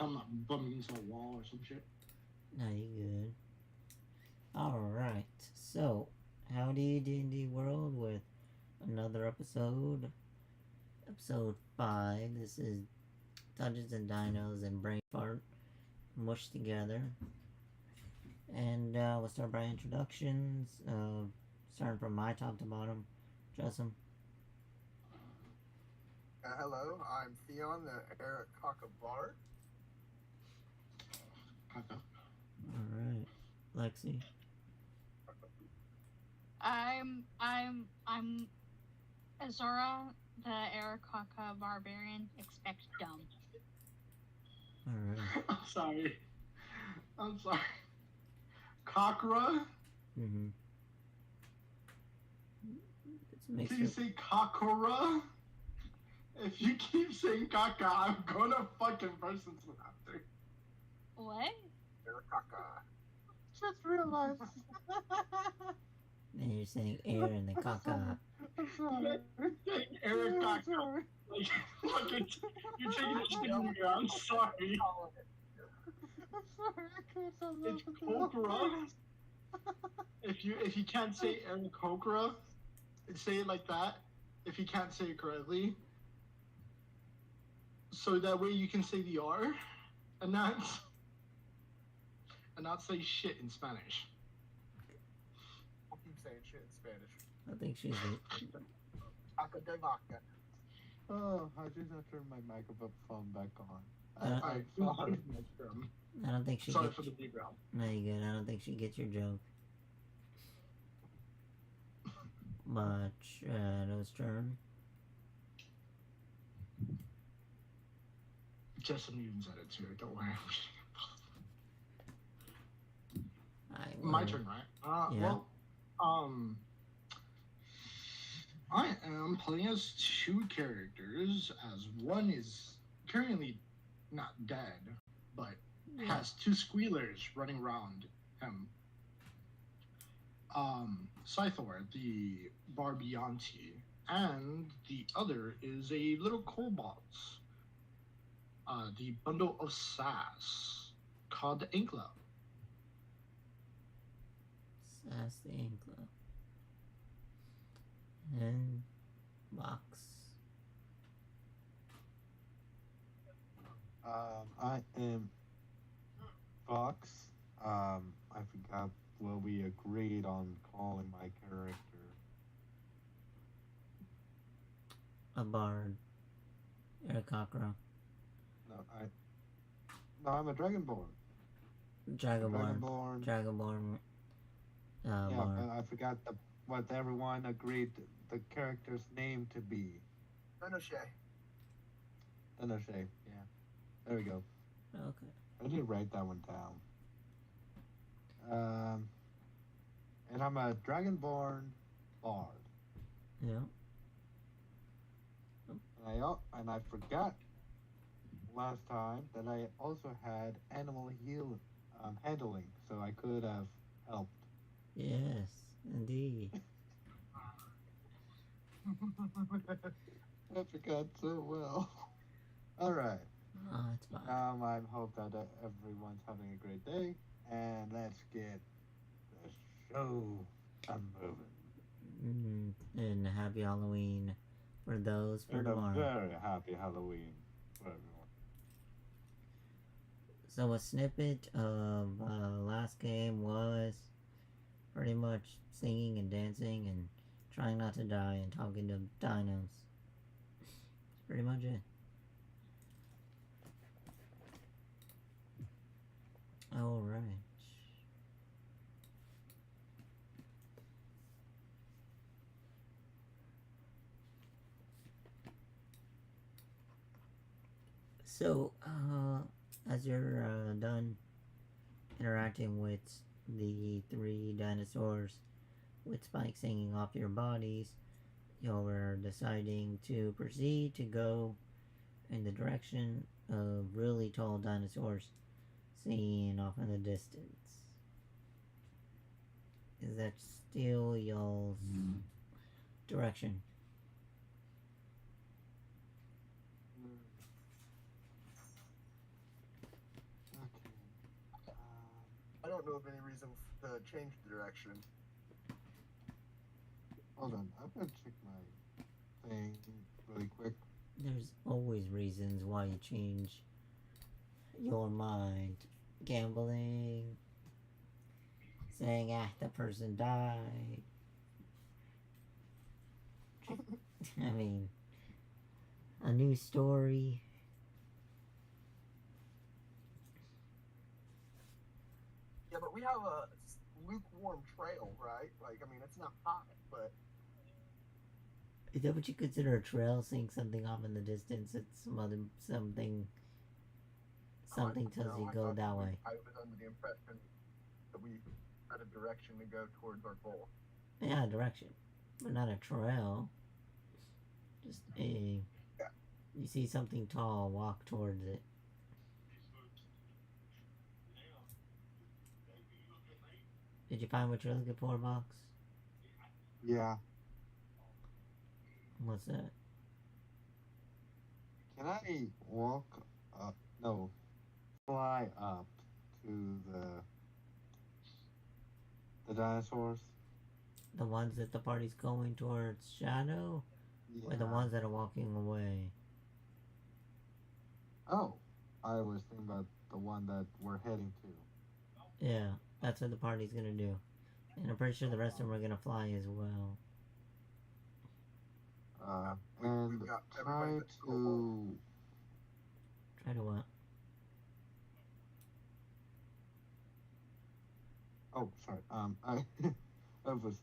some bumping into a wall or some shit. No, you good. Alright, so, howdy D&D world with another episode. Episode 5. This is Dungeons and Dinos and Brain Fart mushed together. And we'll start by introductions. Starting from my top to bottom. Justin. Hello, I'm Theon, the Eric Bard. Alright. Lexi. I'm Azura, the Arakaka barbarian. Expect dumb. Alright. I'm sorry. Kakra? Mm-hmm. Can you say Kakura? If you keep saying Kaka, I'm gonna fucking burst into laughter. What? Arakaka. Just realized. And you're saying air in the caca. I'm sorry. Eric I'm Kaka. sorry. You're taking a shit in here. I'm sorry. I'm sorry. I can't stop It's laughing. Kokura. If you can't say Eric Kokura, say it like that. If you can't say it correctly, so that way you can say the R, and not say shit in Spanish. I'll keep saying shit in Spanish. I think she's... Aka de vaca. Oh, I just have to turn my microphone back on. Alright, sorry. I don't think she Sorry gets... for the background. No, you good. I don't think she gets your joke. But Shadow's turn. Justin even said it too. Don't worry. My My turn, right? Yeah. Well, I am playing as two characters, as one is currently not dead, but has two squealers running around him. Scythor, the Barbianti, and the other is a little cobalt, the bundle of sass, called the Inkla. Sass the Inkla. And Box. I am Fox. I forgot what we agreed on calling my character. A bard. Arakakra. No, I'm a Dragonborn. Dragonborn. Dragonborn. Yeah, Bard. but I forgot what everyone agreed the character's name to be. Finoche. Finoche, yeah. There we go. Okay. I did write that one down. And I'm a Dragonborn Bard. Yeah. And I forgot last time that I also had animal handling, so I could have helped. Yes, indeed. I forgot so well. All right. Oh, it's fine. I hope that everyone's having a great day, and let's get the show moving. And happy Halloween for those for And tomorrow. a very happy Halloween for everyone. So a snippet of last game was pretty much singing and dancing and trying not to die and talking to dinos. That's pretty much it. Alright. So, as you're done interacting with the three dinosaurs with spikes hanging off your bodies, you're deciding to proceed to go in the direction of really tall dinosaurs seen off in the distance. Is that still y'all's direction? don't know of any reason to change the direction. Hold on, I'm gonna check my thing really quick. There's always reasons why you change your mind. Gambling, saying, the person died. I mean, a new story. Yeah, but we have a lukewarm trail, right? Like, I mean, it's not hot, but Is that what you consider a trail? Seeing something off in the distance, it's something tells you I go thought that way. I was under the impression that we had a direction to go towards our goal. Yeah, direction, but not a trail. Just a. Yeah. You see something tall, walk towards it. Did you find what you're looking for, Box? Yeah. What's that? Can I walk up? No, fly up to the dinosaurs? The ones that the party's going towards Shadow? Yeah. Or the ones that are walking away? Oh, I was thinking about the one that we're heading to. Yeah, that's what the party's gonna do. And I'm pretty sure the rest of them are gonna fly as well. And We've got try everybody that's cool. to. Try to what? Oh, sorry. I was.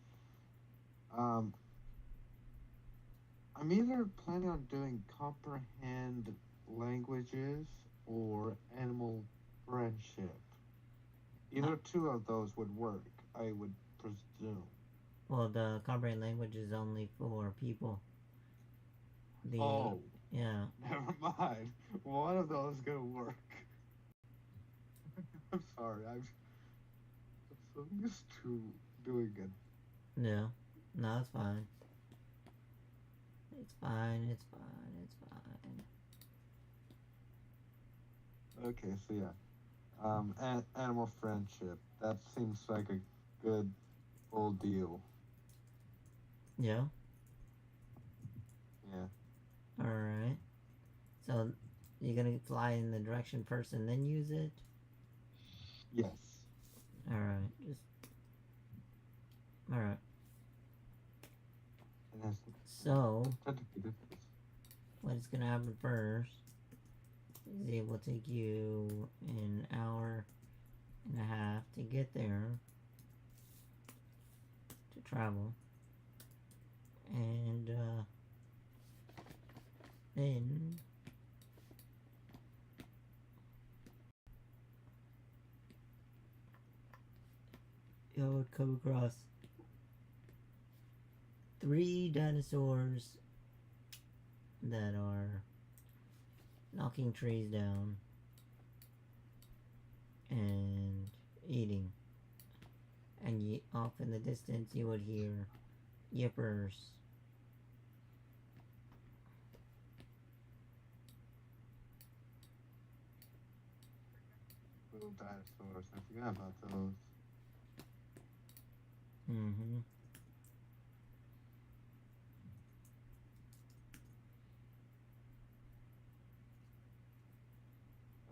I'm either planning on doing comprehend languages or animal friendship. Either two of those would work, I would presume. Well, the comprehend language is only for people. Oh, Yeah. never mind. One of those gonna work. I'm sorry. I'm so used to doing it. Yeah. No, it's fine. It's fine, it's fine, it's fine. Okay, so yeah. Animal friendship. That seems like a good full deal. Yeah? Yeah. Alright. So, you're gonna fly in the direction first and then use it? Yes. Alright, just... Alright. It has So, to what's gonna happen first is it will take you an hour and a half to get there, to travel, and then you would come across 3 dinosaurs that are knocking trees down and eating. And off in the distance you would hear yippers. little dinosaurs. I forgot about those. Mm-hmm.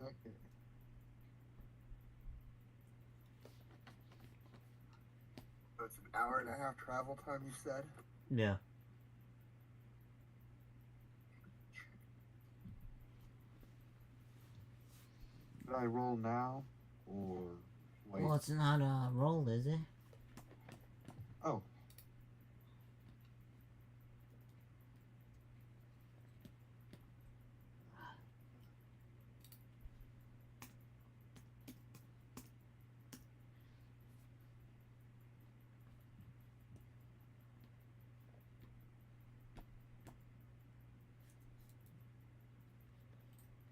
Okay. So it's an hour and a half travel time, you said? Yeah. Should I roll now or wait? Well, it's not a roll, is it? Oh.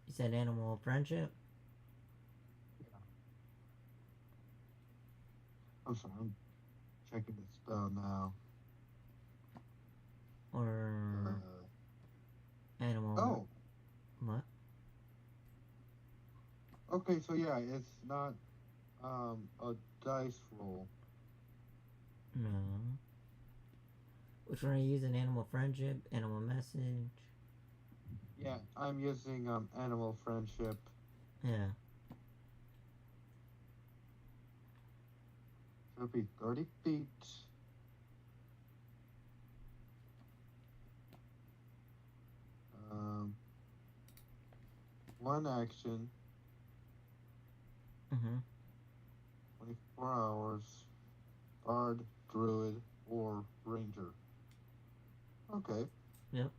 You said animal friendship? I'm sorry, I'm checking the spell now. Or animal... Oh, What? okay, so yeah, it's not a dice roll. No. Which one are you using? Animal friendship, animal message? Yeah, I'm using animal friendship. Yeah. It'll be 30 feet. One action, Mm-hmm. 24 hours, bard, druid, or ranger. Okay. Yep.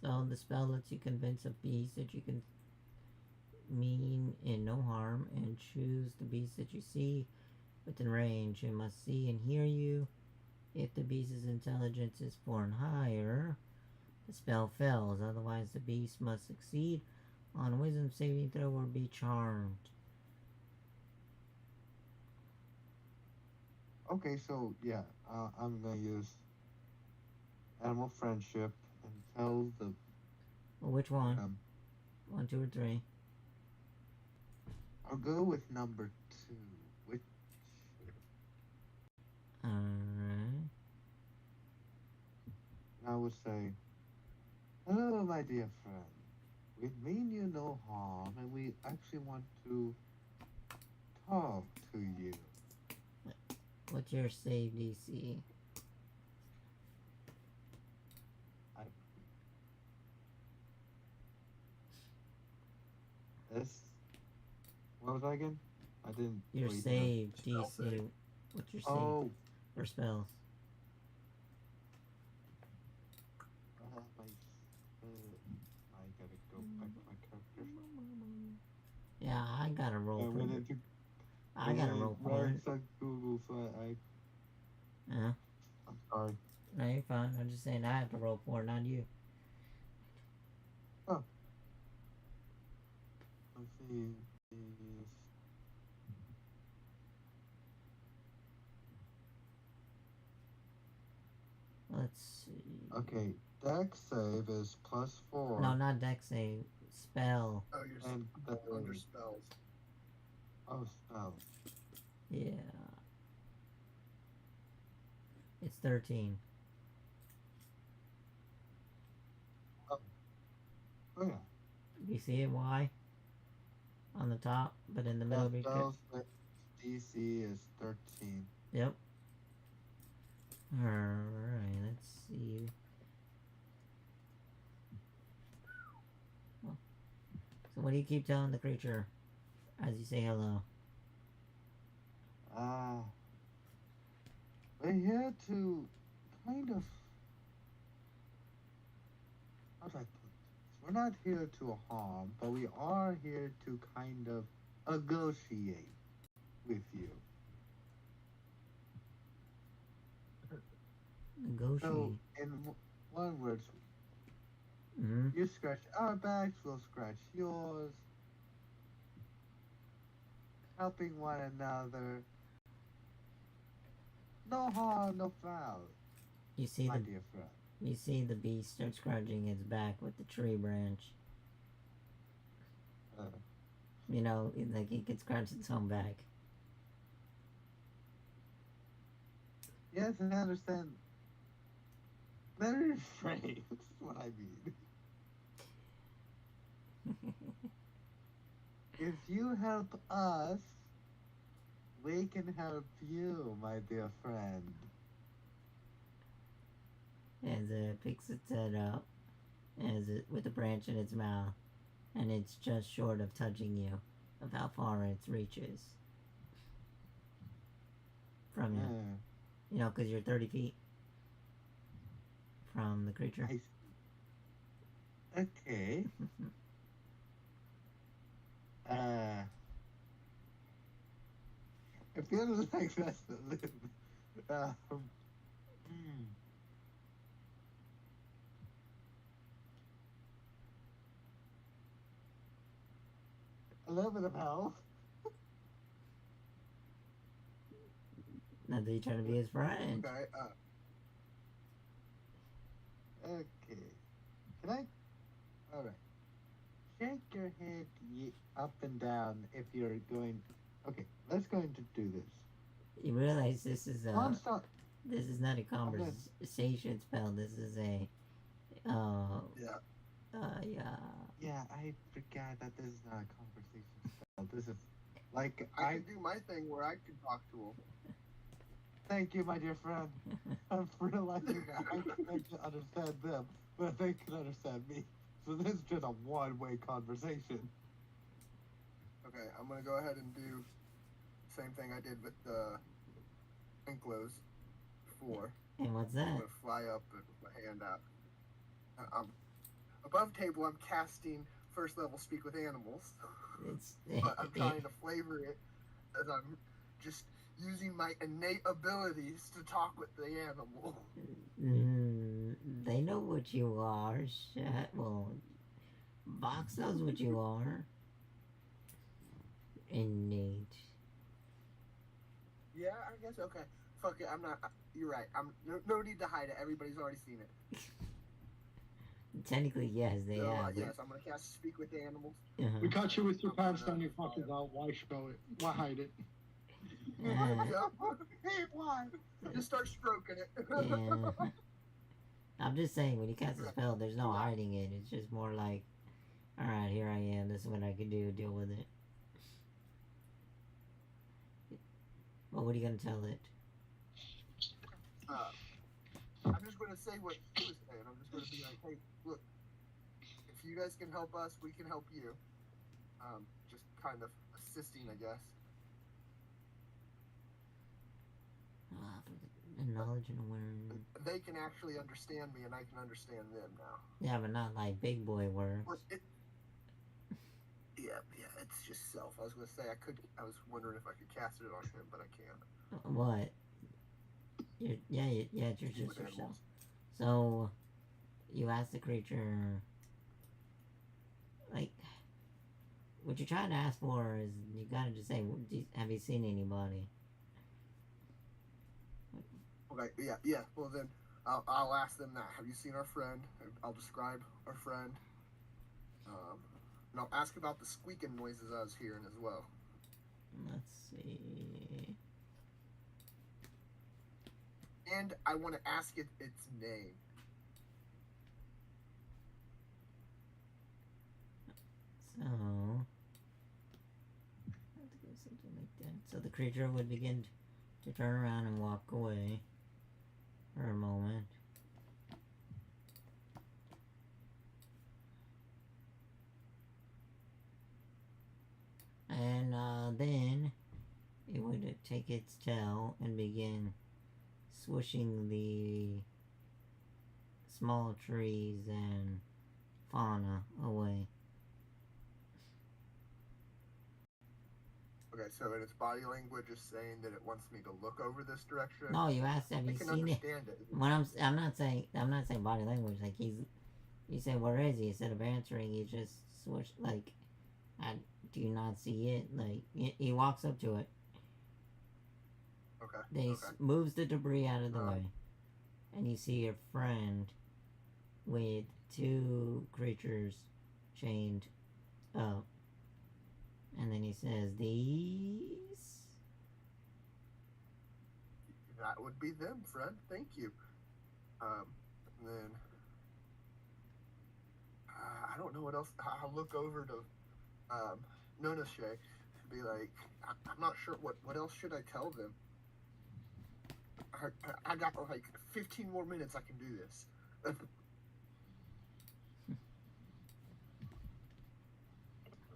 So the spell lets you convince a beast that you can mean in no harm and choose the beast that you see within range. It must see and hear you. If the beast's intelligence is 4 and higher, the spell fails. Otherwise, the beast must succeed on a wisdom saving throw or be charmed. Okay, so yeah, I'm gonna use animal friendship and tell the Well, which one? 1, 2, or 3? I'll go with number 2, which Alright. I would say, hello, my dear friend. We mean you no harm, and we actually want to talk to you. What's your save DC? What was that again? I didn't. Your wait, save Spell DC. save. What's your save Oh, for spells? I gotta go back to my character. Yeah, I gotta roll I for went it. into I gotta roll for it. It's on Google, so Yeah. I'm sorry. No, you're fine. I'm just saying I have to roll for it, not you. Let's see. Let's see. Okay, deck save is +4. No, not dex save. Spell. Oh, you're And under spells. spell. Yeah. It's 13. Oh yeah. You see it? Why? On the top, but in the middle of your Spell DC is 13. Yep. Alright, let's see. Well, so what do you keep telling the creature as you say hello? We're here to kind of. How do I put this? We're not here to harm, but we are here to kind of negotiate with you. Negotiate. So, in one word, Mm-hmm. you scratch our backs, we'll scratch yours. Helping one another. No harm, no foul, You see my the dear friend. you see the beast start scratching its back with the tree branch. You know, like it can scratch its own back. Yes, I understand. Very afraid. That's what I mean. If you help us, we can help you, my dear friend. As it picks its head up, as it with a branch in its mouth, and it's just short of touching you, of how far its reach is from you. Yeah, You know, because you're 30 feet from the creature. I see. Okay. I feel like that's the limit. Hmm. A little bit of health. Now that you're trying to be his friend. Okay. Okay. Can I? Alright. Shake your head up and down if you're going. Okay, let's go into do this. You realize this is Non-stop. this is not a conversation spell. This is a Yeah. yeah. Yeah, I forgot that this is not a conversation spell. This is like I could do my thing where I could talk to him. Thank you, my dear friend. I'm realizing that I can understand them, but they can understand me. So this is just a one-way conversation. Okay, I'm gonna go ahead and do the same thing I did with the enclose before. And what's I'm that? gonna fly up and put my hand out. I'm above table. I'm casting first level speak with animals, It's but I'm trying to flavor it as I'm just using my innate abilities to talk with the animal. They know what you are. Well, Vox knows what you are. Innate. Yeah, I guess okay. Fuck it. I'm not. You're right. No need to hide it. Everybody's already seen it. Technically, yes, they So, have. yes, I'm gonna cast speak with the animals. Uh-huh. We caught you with your pants down your fucking belt. Why show it? Why hide it? Why? Just start stroking it. Yeah. I'm just saying, when you cast a spell, there's no hiding it. It's just more like, alright, here I am. This is what I can do. Deal with it. Well, what are you gonna tell it? I'm just gonna say what he was saying. I'm just gonna be like, hey, look, if you guys can help us, we can help you. Just kind of assisting, I guess. Knowledge and awareness. They can actually understand me, and I can understand them now. Yeah, but not like big boy words. Yeah, it's just self. I was gonna say I was wondering if I could cast it on him, but I can't. What? It's just yourself. So, you ask the creature, like, what you're trying to ask for is, you gotta just say, have you seen anybody? Okay, yeah. Well then, I'll ask them that. Have you seen our friend? I'll describe our friend. And I'll ask about the squeaking noises I was hearing as well. Let's see. And I want to ask it its name. So, I have to go something like that. So the creature would begin to turn around and walk away for a moment. And then it would take its tail and begin swooshing the small trees and fauna away. Okay, so in its body language is saying that it wants me to look over this direction. No, you asked, have I you can seen it? understand it. When I'm not saying body language. Like you say, where is he? Instead of answering, you just swoosh. Like, do you not see it? Like he walks up to it. Okay. Then he moves the debris out of the way, and you see your friend with two creatures chained up. And then he says, these? That would be them, friend. Thank you. And then I don't know what else. I'll look over to Nona Shay and be like, I'm not sure what else should I tell them. I got like 15 more minutes. I can do this.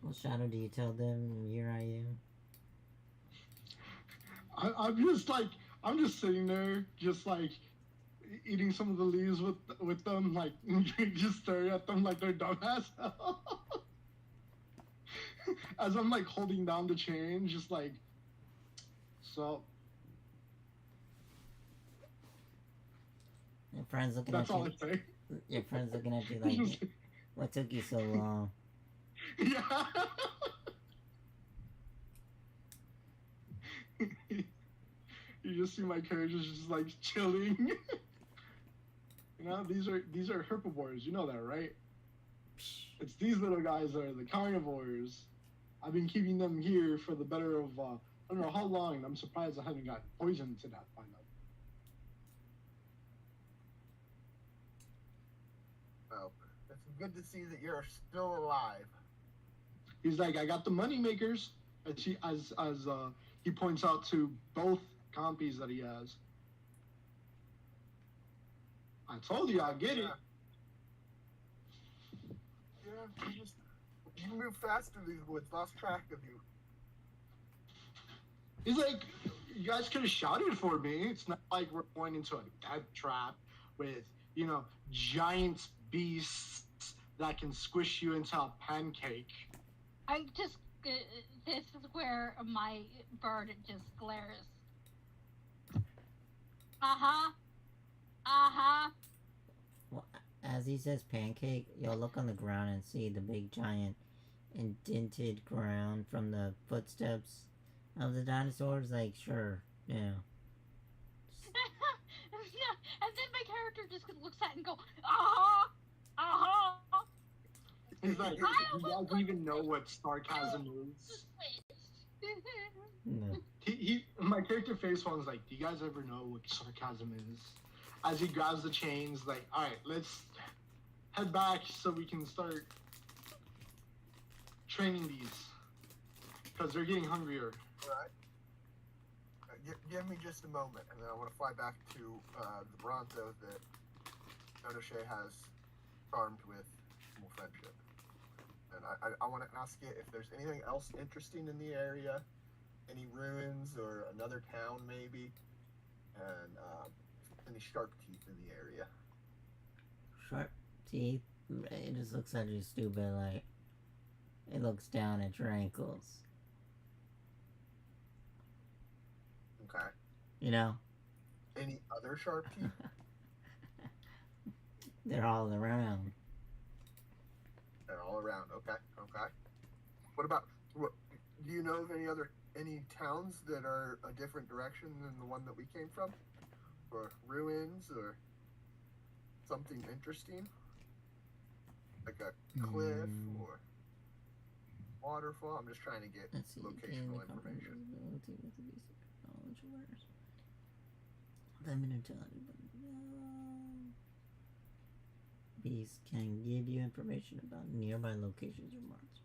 Well, Shadow, do you tell them, here I am? I'm just sitting there, just like eating some of the leaves with them, like just staring at them like they're dumbass. As I'm like holding down the chain, just like, so. Your friend's looking That's at you. all I say. Your friend's looking at you like, what took you so long? Yeah. You just see my characters just like chilling. You know, these are herbivores. You know that, right? It's these little guys that are the carnivores. I've been keeping them here for the better of I don't know how long. I'm surprised I haven't got poisoned to death by them. Well, it's good to see that you're still alive. He's like, I got the money makers. As he points out to both compies that he has. I told you I'll get it. Yeah, you move fast through these woods. Lost track of you. He's like, you guys could have shouted for me. It's not like we're going into a death trap with, giant beasts that can squish you into a pancake. I just, this is where my bird just glares. Well, as he says pancake, you'll look on the ground and see the big giant indented ground from the footsteps of the dinosaurs. Like, sure, yeah. And then my character just looks at it and go, He's like, you guys even know what sarcasm is? No. My character face one's like, do you guys ever know what sarcasm is? As he grabs the chains, like, all right, let's head back so we can start training these, because they're getting hungrier. All right. Give me just a moment, and then I want to fly back to the Bronto that Nonoshe has charmed with more friendship. And I want to ask you if there's anything else interesting in the area, any ruins or another town maybe, and any sharp teeth in the area. Sharp teeth? It just looks like you're stupid, like, it looks down at your ankles. Okay. Any other sharp teeth? They're all around. They're all around. Okay. What about? Do you know of any towns that are a different direction than the one that we came from, or ruins, or something interesting, like a cliff or waterfall? I'm just trying to get locational information. Bees can give you information about nearby locations or monsters.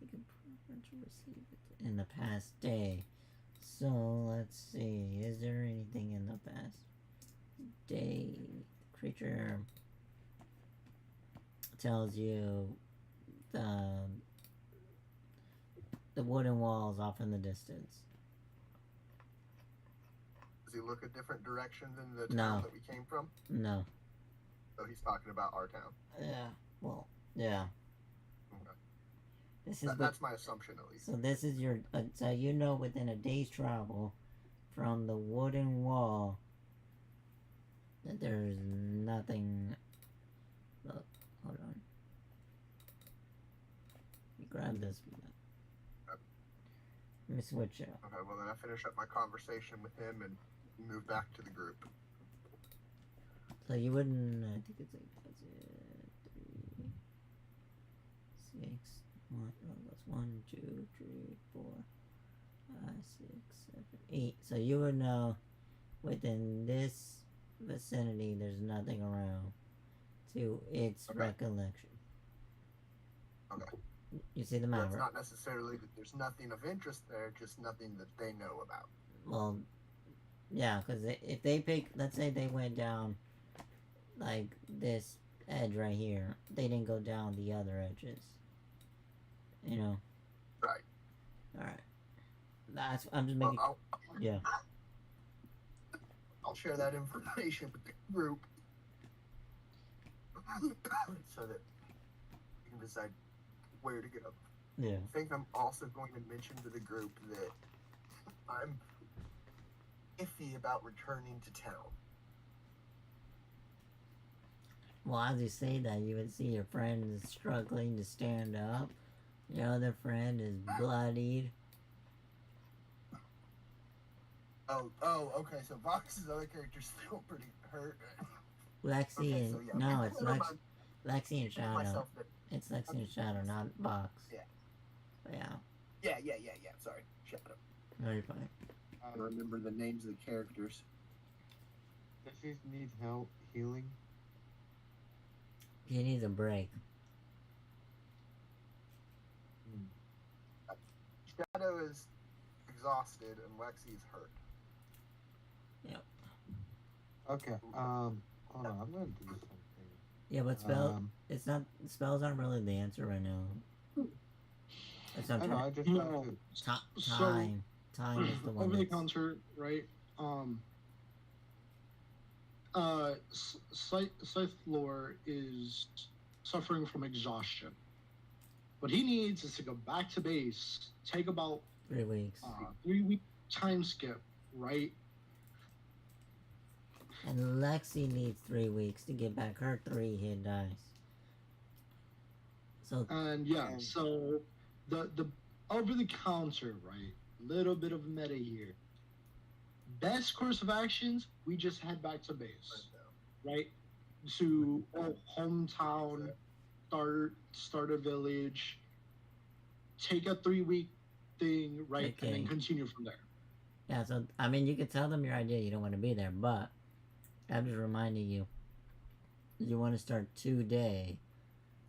You can preferentially receive it in the past day. So let's see. Is there anything in the past day? Creature tells you the wooden walls off in the distance. Does he look a different direction than the No. town that we came from? No. So he's talking about our town. Yeah. Well, yeah. Okay. This is That's my assumption, at least. So this is your so within a day's travel from the wooden wall that there's nothing. Look, hold on. You grab this. Let me switch it up. Okay, well then I finish up my conversation with him and move back to the group. So you wouldn't. I think it's like that's it. 3, 6. That's 1, 2, 3, 4, 5, 6, 7, 8. So you would know within this vicinity there's nothing around to its recollection. Okay. You see the map, It's right? not necessarily that there's nothing of interest there, just nothing that they know about. Well, yeah, because if they pick, let's say they went down like this edge right here, they didn't go down the other edges. Right. Alright. I'm just making. Well, Yeah. I'll share that information with the group so that you can decide where to go. Yeah. I think I'm also going to mention to the group that I'm iffy about returning to town. Well, as you say that, you would see your friend is struggling to stand up. Your other friend is bloodied. Oh, okay, so Vox's other character's still pretty hurt. Lexi Okay, and so yeah. no, it's Never mind. Lexi and Shadow. Myself that It's Lexi and Shadow, not Box. Yeah. But yeah, Yeah. Sorry, shut up. no, you're fine. I don't remember the names of the characters. Does she need help healing? He needs a break. Shadow is exhausted and Lexi is hurt. Yep. Okay. Hold on. I'm gonna do something. Yeah, but it's not. Spells aren't really the answer right now. It's not I know. I just No. have to. time. Time is the one. Over the That's, counter, right? Scythe Lore is suffering from exhaustion. What he needs is to go back to base, take about 3 weeks. 3-week time skip, right? And Lexi needs 3 weeks to get back her 3 hit dice. So And so the over the counter, right? Little bit of meta here. Best course of actions, we just head back to base, right? To hometown, start a village, take a 3-week thing, right, Okay. and then continue from there. yeah, so I mean, you could tell them your idea. You don't want to be there, but I'm just reminding you. You want to start today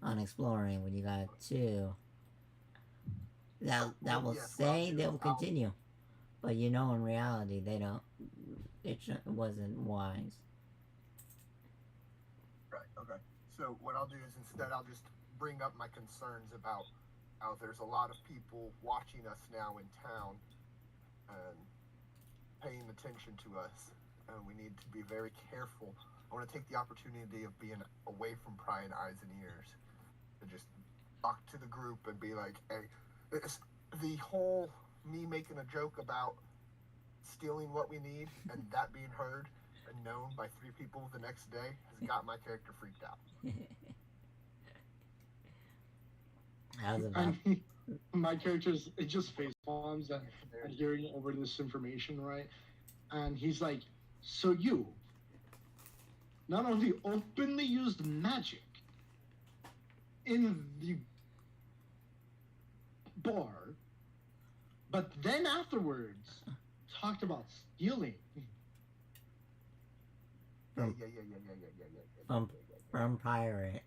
on exploring when you got 2. That will say they will continue, but you know in reality they don't. It wasn't wise. Right, okay. So what I'll do is instead I'll just bring up my concerns about how there's a lot of people watching us now in town and paying attention to us, and we need to be very careful. I want to take the opportunity of being away from prying eyes and ears and just talk to the group and be like, hey, the whole me making a joke about stealing what we need and that being heard and known by 3 people the next day has got my character freaked out. How's about? And my character's it just face palms at hearing over this information, right? And he's like, so you not only openly used magic in the bar, but then afterwards talked about stealing. Yeah. From pirates,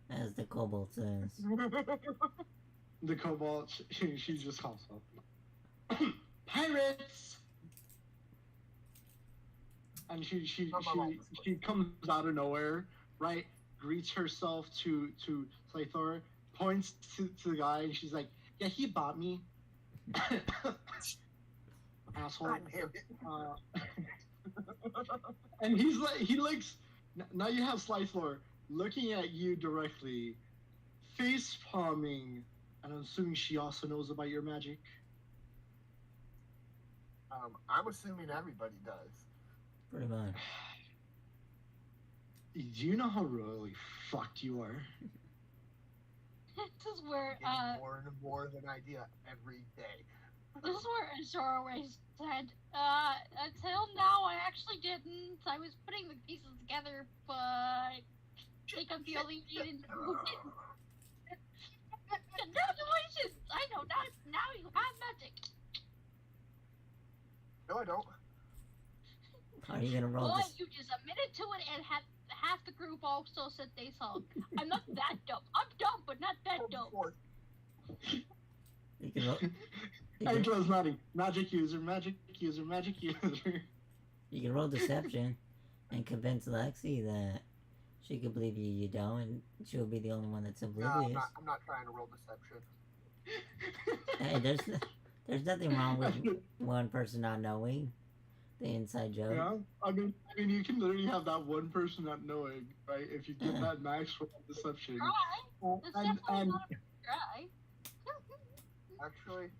as the kobold says. The kobold, she just calls up pirates, and she comes out of nowhere, right? Greets herself to Claythor, points to the guy, and she's like, "Yeah, he bought me." Asshole. And he's like, he looks. Now you have Slythor looking at you directly, face palming, and I'm assuming she also knows about your magic. I'm assuming everybody does. Pretty much. Do you know how royally fucked you are? This is where Getting more and more of an idea every day. this is where Azora said, until now I actually didn't. I was putting the pieces together, but I think I'm the only one who didn't. Congratulations! I know now you have magic. No, I don't. Are you gonna roll Boy, this? you just admitted to it, and half the group also said they saw. I'm not that dumb. I'm dumb, but not that dumb. You can roll. Angelo's nodding. Magic user, magic user, magic user. You can roll deception, and convince Lexi that she could believe you don't, and she'll be the only one that's No, oblivious. I'm not trying to roll deception. Hey, there's nothing wrong with one person not knowing the inside joke. Yeah, I mean, you can literally have that one person not knowing, right? If you get Yeah. that max for deception. Try. It's And definitely not a try. Actually.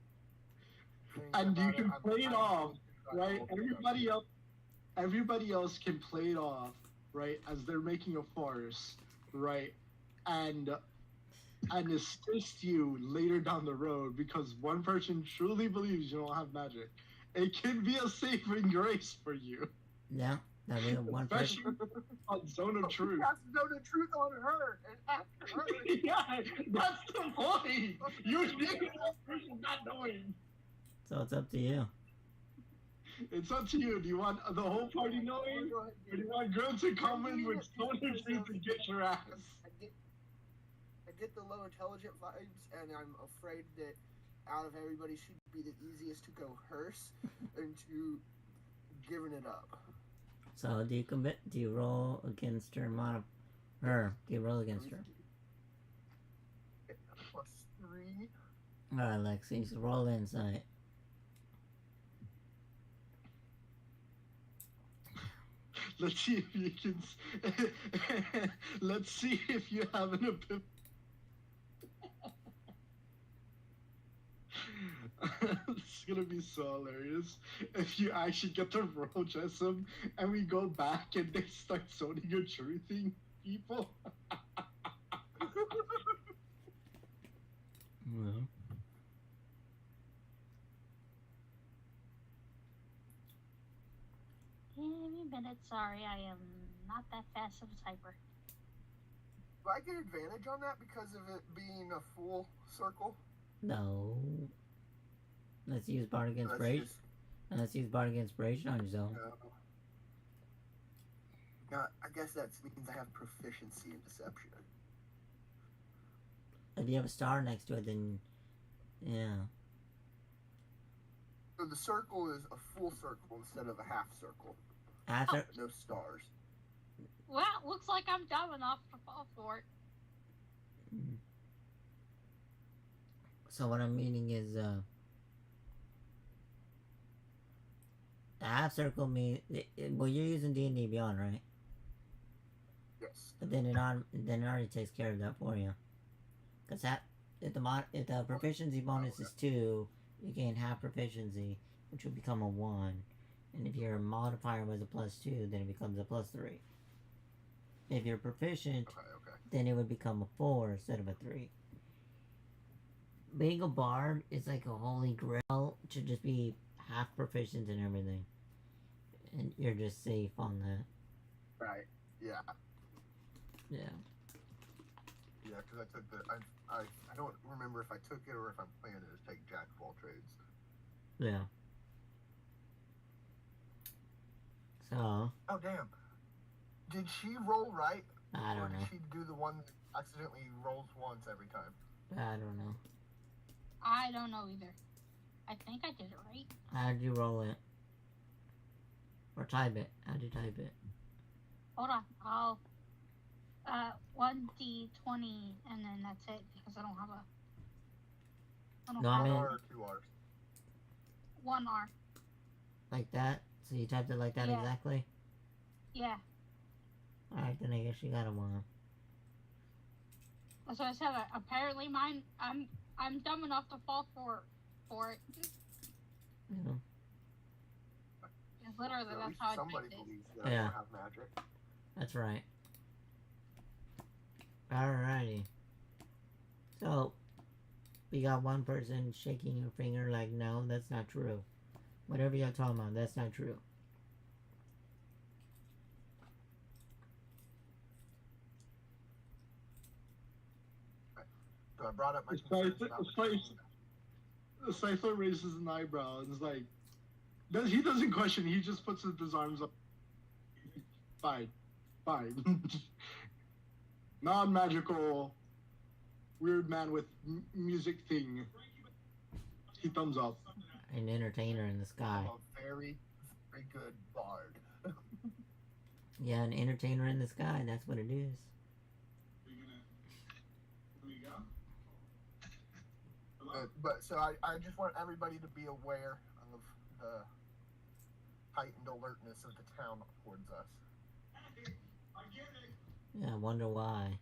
And you can play it off, right? Everybody else can play it off, right? As they're making a farce, right? And assist you later down the road because one person truly believes you don't have magic. It can be a saving grace for you. Yeah, That means one person. Especially on Zone of Truth. Cast Zone of Truth on her and after her. Yeah, that's the point. You think that person not knowing. So it's up to you. It's up to you. Do you want the whole party knowing? Or do you want Grimm to come in with Zone of Truth and get your ass? I get the low intelligent vibes, and I'm afraid that out of everybody, she'd be the easiest to go hearse into giving it up. So do you commit? Do you roll against her her? Do you roll against her? +3. Alright, Lexi, so roll insight. Let's see if you can. Let's see if you have an epiphany. It's gonna be so hilarious if you actually get to roll Jessup and we go back and they start zoning your truthing people. Well, Give me a minute. Sorry, I am not that fast of a typer. Do I get advantage on that because of it being a full circle? no. Let's use Bardic That's Inspiration. just- Let's use Bardic Inspiration on your zone. I guess that means I have proficiency in deception. If you have a star next to it, then yeah. So the circle is a full circle instead of a half circle. After No stars. Well, looks like I'm dumb enough to fall for it. So what I'm meaning is, the half circle means, well, you're using D&D Beyond, right? Yes. But then it already takes care of that for you. Cause if the proficiency bonus is 2, you gain half proficiency, which will become a 1. And if your modifier was a +2, then it becomes a +3. If you're proficient, Okay. then it would become a 4 instead of a 3. Being a bard is like a holy grail to just be half proficient in everything. And you're just safe on that. Right. Yeah. Yeah. Yeah, because I took I don't remember if I took it or if I'm planning to take Jack of all trades. Yeah. So, Oh damn! Did she roll right, I or don't did know. she do the one that accidentally rolls once every time? I don't know. I don't know either. I think I did it right. How'd you roll it? Or type it? How'd you type it? Hold on. I'll 1d20 and then that's it because I don't have a. I don't No, I One mean- R or 2 R's? 1 R. Like that? So you typed it like that Yeah. exactly? Yeah. Alright, then I guess you got a 1. That's what I said. Apparently mine. I'm dumb enough to fall for it. Yeah. It's literally So at that's least how I somebody typed it. believes that I Yeah. don't have magic. That's right. Alrighty. So, we got one person shaking her finger like, no, that's not true. Whatever you're talking about, that's not true. So I brought up my It's concerns like- about it's like- The Cypher raises an eyebrow and is like, he doesn't question, he just puts his arms up. Fine. Non-magical, weird man with music thing. He thumbs up. An entertainer in the sky. I'm a very, very good bard. Yeah, an entertainer in the sky, that's what it is. But so I just want everybody to be aware of the heightened alertness of the town towards us. Yeah, I wonder why.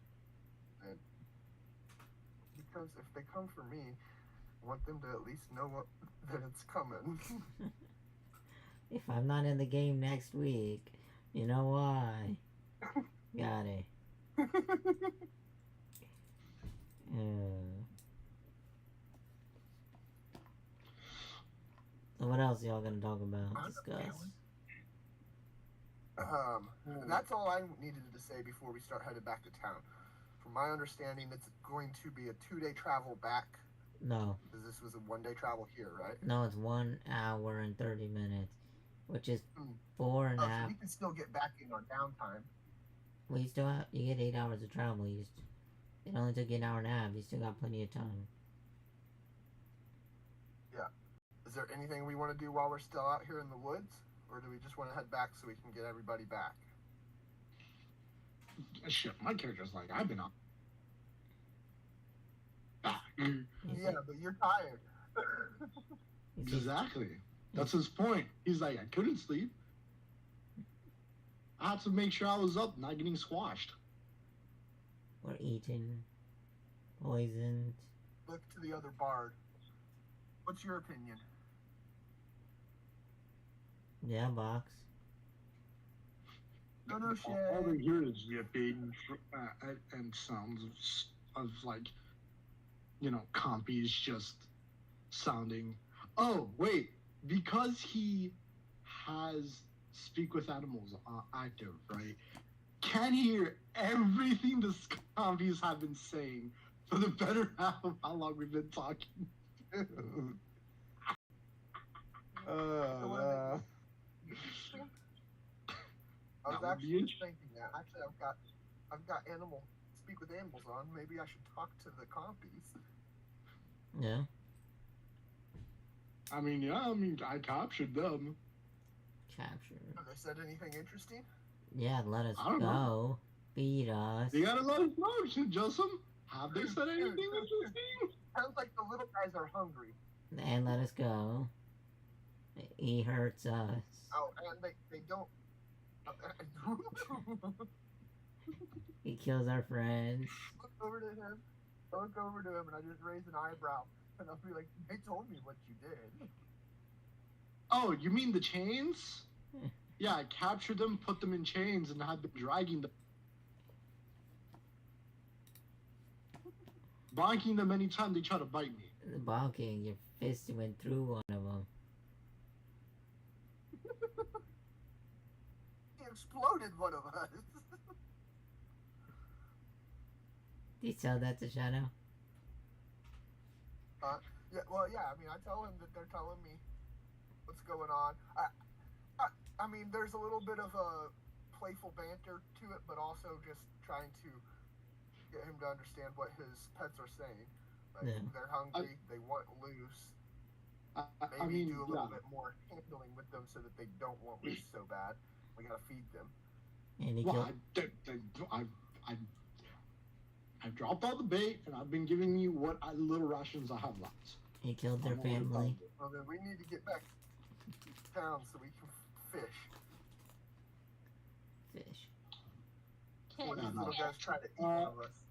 Because if they come for me, I want them to at least know that it's coming. If I'm not in the game next week, you know why. Got it. So what else y'all gonna talk about? Discuss. That's all I needed to say before we start headed back to town. From my understanding, it's going to be a 2-day travel back. No. Because this was a 1-day travel here, right? No, it's 1 hour and 30 minutes, which is 4 and a half. So we can still get back in on downtime. Well, you get 8 hours of travel. It only took you an hour and a half. You still got plenty of time. Yeah. Is there anything we want to do while we're still out here in the woods? Or do we just want to head back so we can get everybody back? Shit, my character's like, I've been up. Yeah, but you're tired. Exactly. That's his point. He's like, I couldn't sleep. I had to make sure I was up, not getting squashed. Or eaten. Poisoned. Look to the other bard. What's your opinion? Yeah, Box. No shit. All we hear is yipping and sounds of like, compies just sounding. Oh, wait. Because he has Speak with Animals active, right? Can hear everything the compies have been saying for the better half of how long we've been talking. I was actually just thinking that. Actually, I've got Speak with Animals on. Maybe I should talk to the compies. Yeah. I captured them. Captured. Have they said anything interesting? Yeah, let us I don't go. know. Feed us. You gotta let us know, Justin. Have they said anything interesting? Sounds like the little guys are hungry. And let us go. He hurts us. Oh, and they don't. He kills our friends. Look over to him, and I just raise an eyebrow, and I'll be like, "They told me what you did." Oh, you mean the chains? Yeah, I captured them, put them in chains, and have been dragging them. Bonking them anytime they try to bite me. Bonking, your fist went through one of them. He exploded one of us. Did you tell that to Shadow? Yeah, well, yeah, I tell him that they're telling me what's going on. There's a little bit of a playful banter to it, but also just trying to get him to understand what his pets are saying. Like, they're hungry, they want loose. Maybe do a little bit more handling with them so that they don't want loose so bad. We gotta feed them. And he killed... I've dropped all the bait, and I've been giving you what little rations I have left. He killed their family. Well, then we need to get back to town so we can fish. Fish. When these little guys try to eat one of us.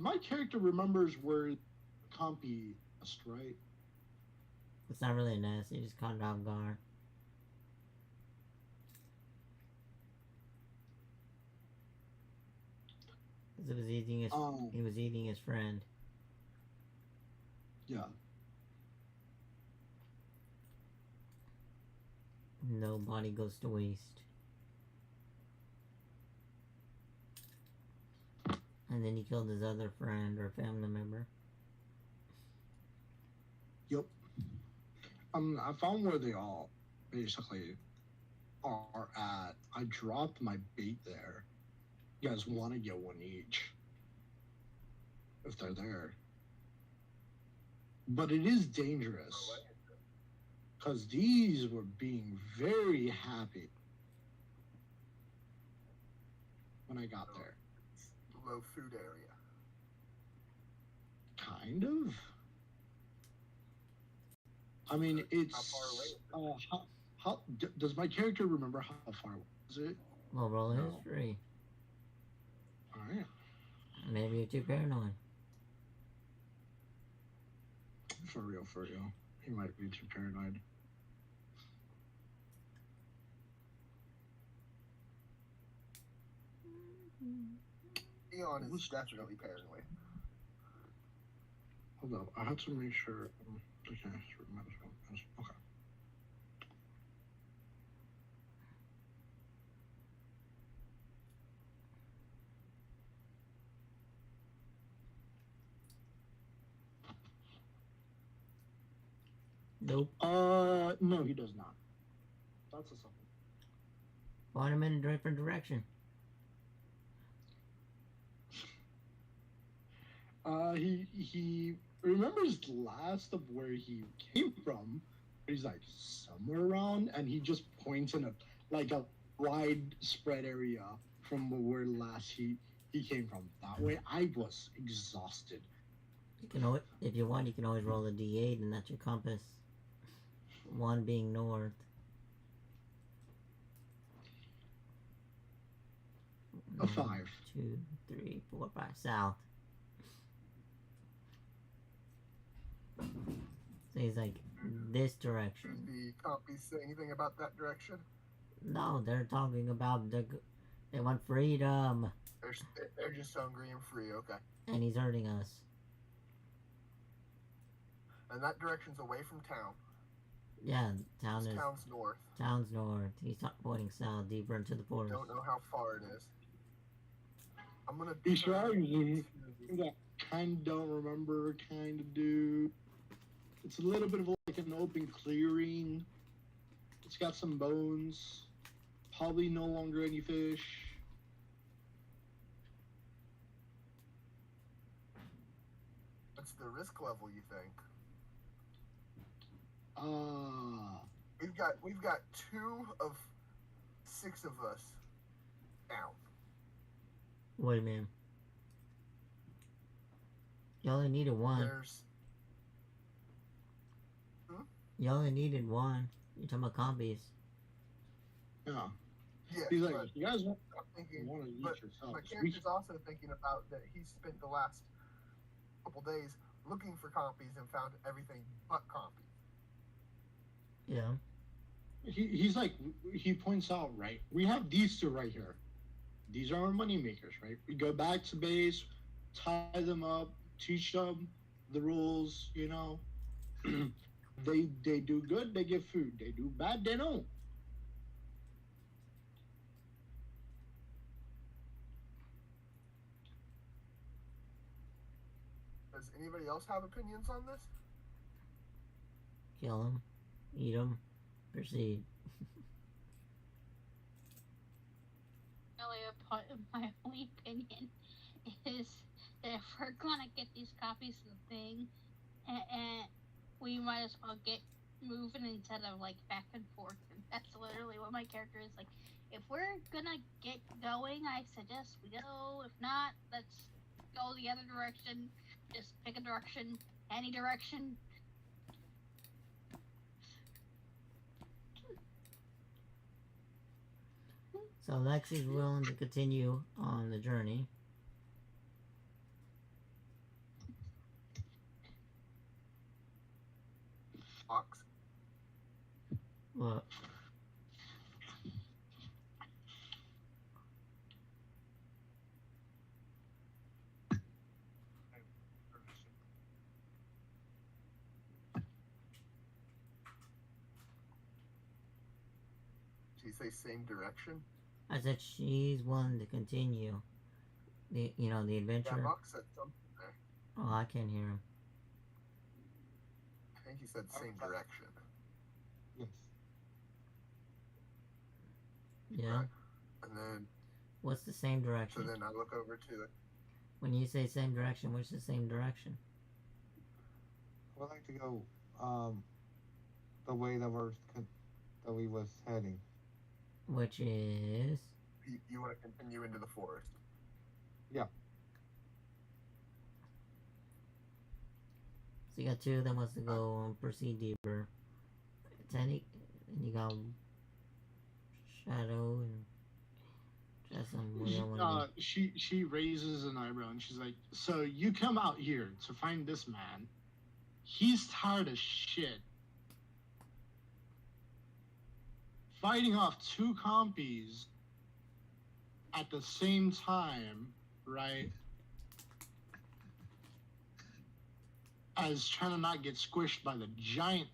My character remembers where Compy nest, right? It's not really a nest, he just caught it off guard. Because he was eating his friend. Yeah. No body goes to waste. And then he killed his other friend or family member. Yep. I found where they all basically are at. I dropped my bait there. You guys want to get one each if they're there. But it is dangerous because these were being very happy when I got there. Low food area. Kind of. It's how far away? How does my character remember how far was it? Well, roll history. All right. Maybe you're too paranoid. For real. He might be too paranoid. Eon is definitely paranoid. Hold up, I had to make sure. Okay. Nope. No, he does not. That's a something. Point him in a different direction. He remembers last of where he came from. He's like somewhere around, and he just points in a wide spread area from where last he came from. That way, I was exhausted. You can always, if you want, you can always roll a d8, and that's your compass. 1 being north. A 5. 2, 3, 4, 5. South. So he's like, this direction. Did the copies say anything about that direction? No, they're talking about they want freedom. They're just hungry and free, okay. And he's hurting us. And that direction's away from town. Yeah, town's north. Town's north. He's pointing south, deeper into the forest. Don't know how far it is. I'm gonna be sure you kind of don't remember, kind of do. It's a little bit of like an open clearing. It's got some bones. Probably no longer any fish. What's the risk level, you think? We've got 2 of 6 of us down. Wait a minute. You only needed 1. You only needed 1. You're talking about compies. Yeah. Yeah, he's like, you guys want to eat yourselves. My character's also thinking about that he spent the last couple days looking for compies and found everything but compies. Yeah. He's like, he points out, right? We have these 2 right here. These are our money makers, right? We go back to base, tie them up, teach them the rules, you know. They do good, they get food. They do bad, they don't. Does anybody else have opinions on this? Kill him. Eat him. Proceed. My only opinion is that if we're gonna get these copies of the thing, and we might as well get moving instead of like back and forth. And that's literally what my character is like. If we're gonna get going, I suggest we go. If not, let's go the other direction. Just pick a direction, any direction. So Lexi's willing to continue on the journey. Fox. What? Did you say same direction? I said she's willing to continue. The adventure. Yeah, Fox said something there. Oh, I can't hear him. I think he said same direction. Yes. Yeah. Right. And then. What's the same direction? So then I look over to it. When you say same direction, what's the same direction? I would like to go the way that we was heading. Which is? You want to continue into the forest? Yeah. So you got 2 that wants to go and proceed deeper. And you got Shadow and Jessamine. She raises an eyebrow and she's like, so you come out here to find this man. He's tired of shit. Fighting off 2 compies at the same time, right? As trying to not get squished by the giant.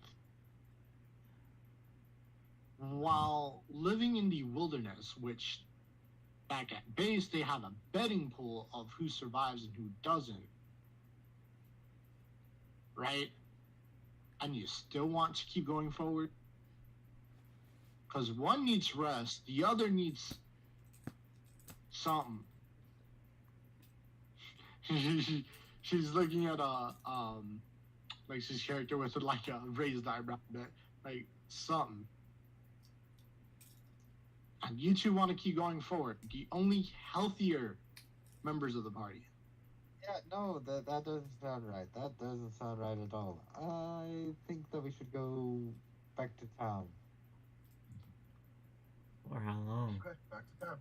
While living in the wilderness, which back at base they have a betting pool of who survives and who doesn't. Right? and you still want to keep going forward? Because one needs rest, the other needs something. She's looking at Lacey's character with like a raised eyebrow, like something. And you two want to keep going forward. The only healthier members of the party. Yeah, no, that doesn't sound right. That doesn't sound right at all. I think that we should go back to town. For how long? Okay, back to town.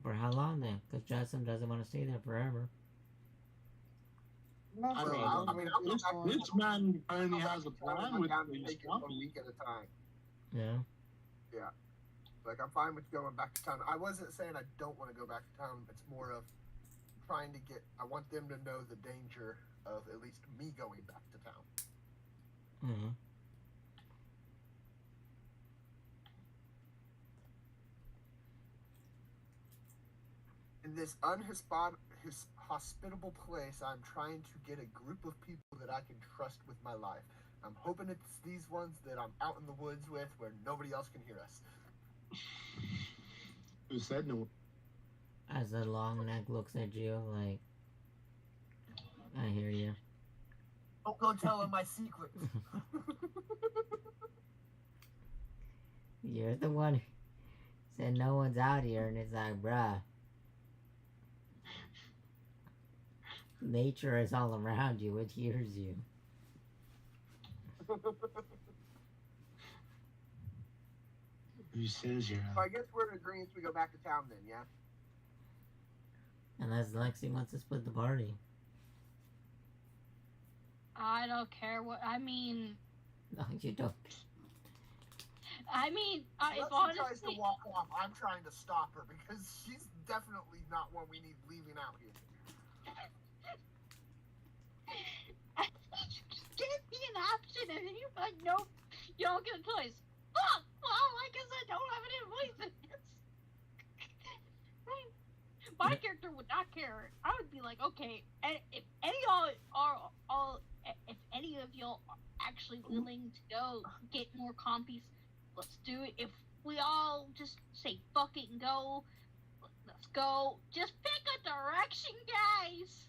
For how long then? Because Jasmine doesn't want to stay there forever. I mean, this man apparently has a plan with these a companies. week at a time. Yeah. Yeah. Like, I'm fine with going back to town. I wasn't saying I don't want to go back to town. It's more of trying to get... I want them to know the danger of at least me going back to town. Mm-hmm. In this hospitable place, I'm trying to get a group of people that I can trust with my life. I'm hoping it's these ones that I'm out in the woods with where nobody else can hear us. Who said no? As the long neck looks at you like, I hear you. Don't go telling my secret. You're the one who said no one's out here, and it's like, bruh. Nature is all around you, it hears you. Who says you're So I guess we're in agreement we go back to town then, yeah? Unless Lexi wants to split the party. I don't care what. I mean, No, you don't. If if tries to honestly, walk off, I'm trying to stop her because she's definitely not one we need leaving out here. just give me an option, and then you're like, nope, you don't get a choice. Fuck! Well, I guess I don't have any voice in this. My character would not care. I would be like, okay, if any if any of y'all are actually willing to go get more compies, let's do it. If we all just say fuck it and go, let's go. Just pick a direction, guys.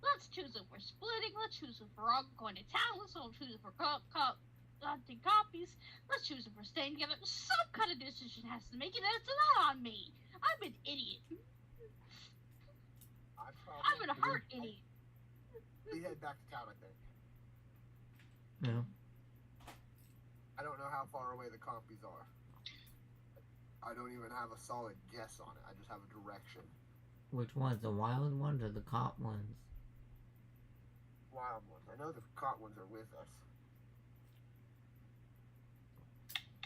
Let's choose if we're splitting. Let's choose if we're all going to town. Let's all choose if we're hunting copies. Let's choose if we're staying together. Some kind of decision has to make it, and it's not on me. I'm an idiot. I'm an hurt idiot. We head back to town, I think. No. I don't know how far away the compies are. I don't even have a solid guess on it. I just have a direction. Which ones? The wild ones or the caught ones? Wild ones. I know the caught ones are with us.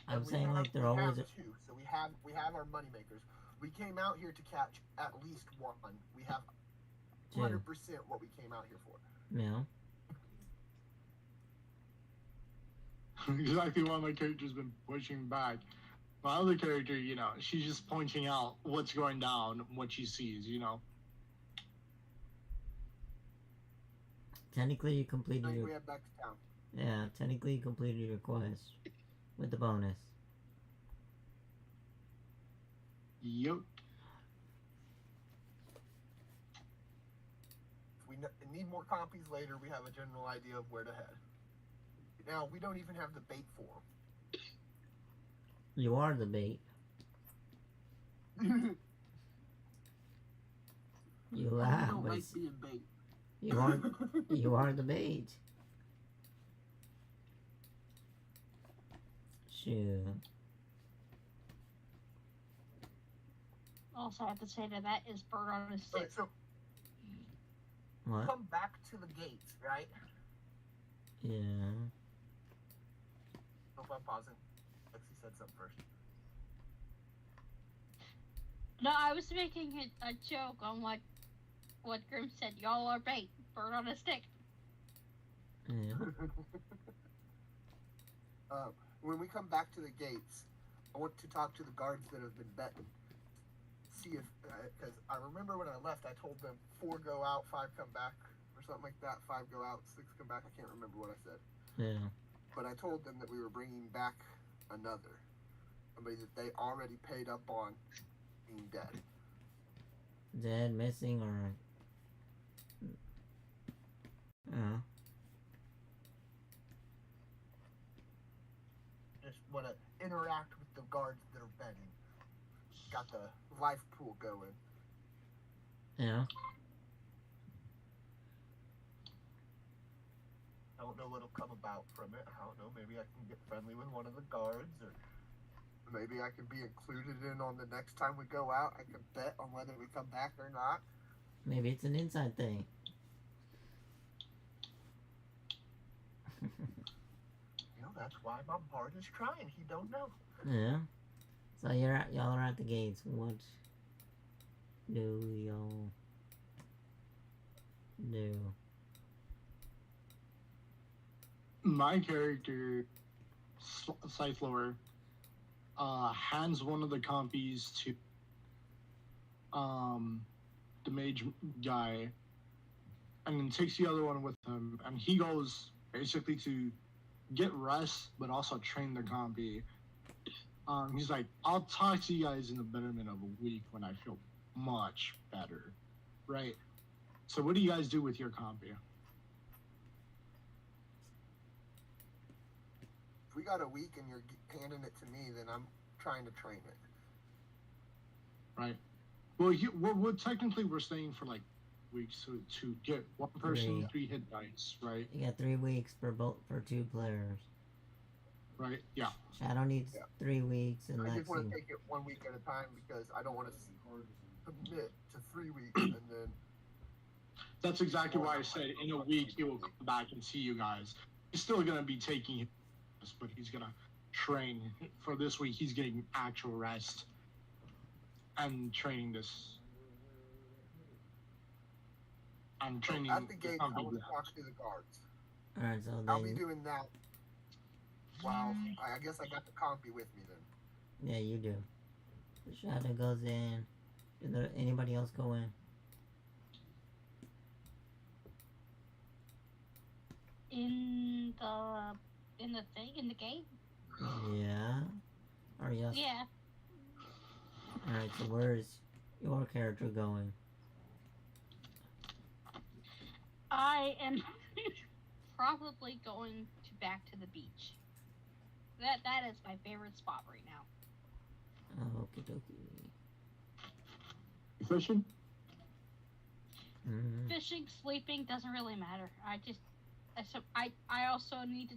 I'm We saying have- like they're we have always. two, so we have our money makers. We came out here to catch at least one. We have 100% what we came out here for. No. exactly why my character's been pushing back. My other character, she's just pointing out what's going down, what she sees, Technically, you I completed think we your. head back to town. Yeah, technically, you completed your quest with the bonus. Yep. If we need more copies later, we have a general idea of where to head. Now, we don't even have the bait for You are the bait. them. You I laugh, don't but like it's- being bait. you are you are the bait. Shoot. Also, I have to say that is bird on a stick. Alright, so What? come back to the gates, right? Yeah. Hope I'm pausing. Lexi said something first. No, I was making a joke on what Grimm said. Y'all are bait. Bird on a stick. Yeah. When we come back to the gates, I want to talk to the guards that have been betting. See if, because I remember when I left, I told them 4 go out, 5 come back, or something like that. 5 go out, 6 come back. I can't remember what I said. Yeah. But I told them that we were bringing back another. Somebody that they already paid up on being dead. Dead, missing, or... Just want to interact with the guards that are betting. Got the life pool going. Yeah. I don't know what'll come about from it. I don't know. Maybe I can get friendly with one of the guards, or maybe I can be included in on the next time we go out. I can bet on whether we come back or not. Maybe it's an inside thing. You know, that's why my bard is trying. He don't know. Yeah. So y'all are at the gates. What do y'all do? My character, Scythe Lore, hands one of the compies to the mage guy, and then takes the other one with him, and he goes basically to get rest, but also train the compy. He's like, I'll talk to you guys in the betterment of a week when I feel much better, right? So what do you guys do with your compy? If we got a week and you're handing it to me, then I'm trying to train it. Right. Well, we're technically we're staying for like weeks to get one person 3 hit dice, right? You got 3 weeks for 2 players. Right. Yeah. Shadow needs 3 weeks, and I Lexi. just want to take it 1 week at a time because I don't want to commit to 3 weeks and then. That's exactly why I said in a week he will come back and see you guys. He's still gonna be taking this, but he's gonna train for this week. He's getting actual rest and training this. I'm training. At the gate, I want to talk to the guards. Alright, so I'll be doing that. Wow, I guess I got the compy with me then. Yeah, you do. The Shadow goes in. Did anybody else go in? In the thing, in the gate? Yeah. Or yes? Yeah. Alright, so where's your character going? I am probably going back to the beach. That is my favorite spot right now. Okie dokie. Fishing? Mm-hmm. Fishing, sleeping, doesn't really matter. I also need to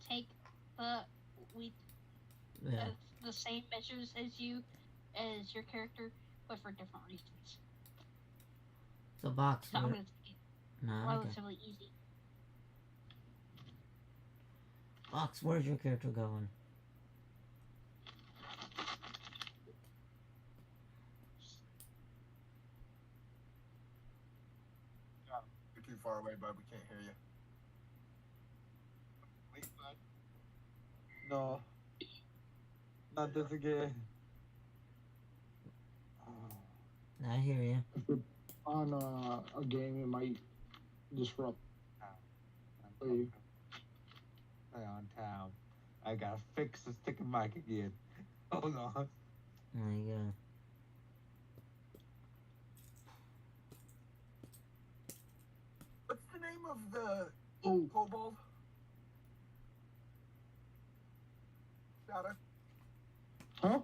take the same measures as your character, but for different reasons. So Box, So I'm gonna take it relatively easy. Box, where's your character going? You're too far away, bud. We can't hear you. Wait, bud. No. Not this again. I hear you. On a game, it might disrupt. Stay on town. I gotta fix the sticking mic again. Hold on. There you go. What's the name of the kobold? Shadow? Huh?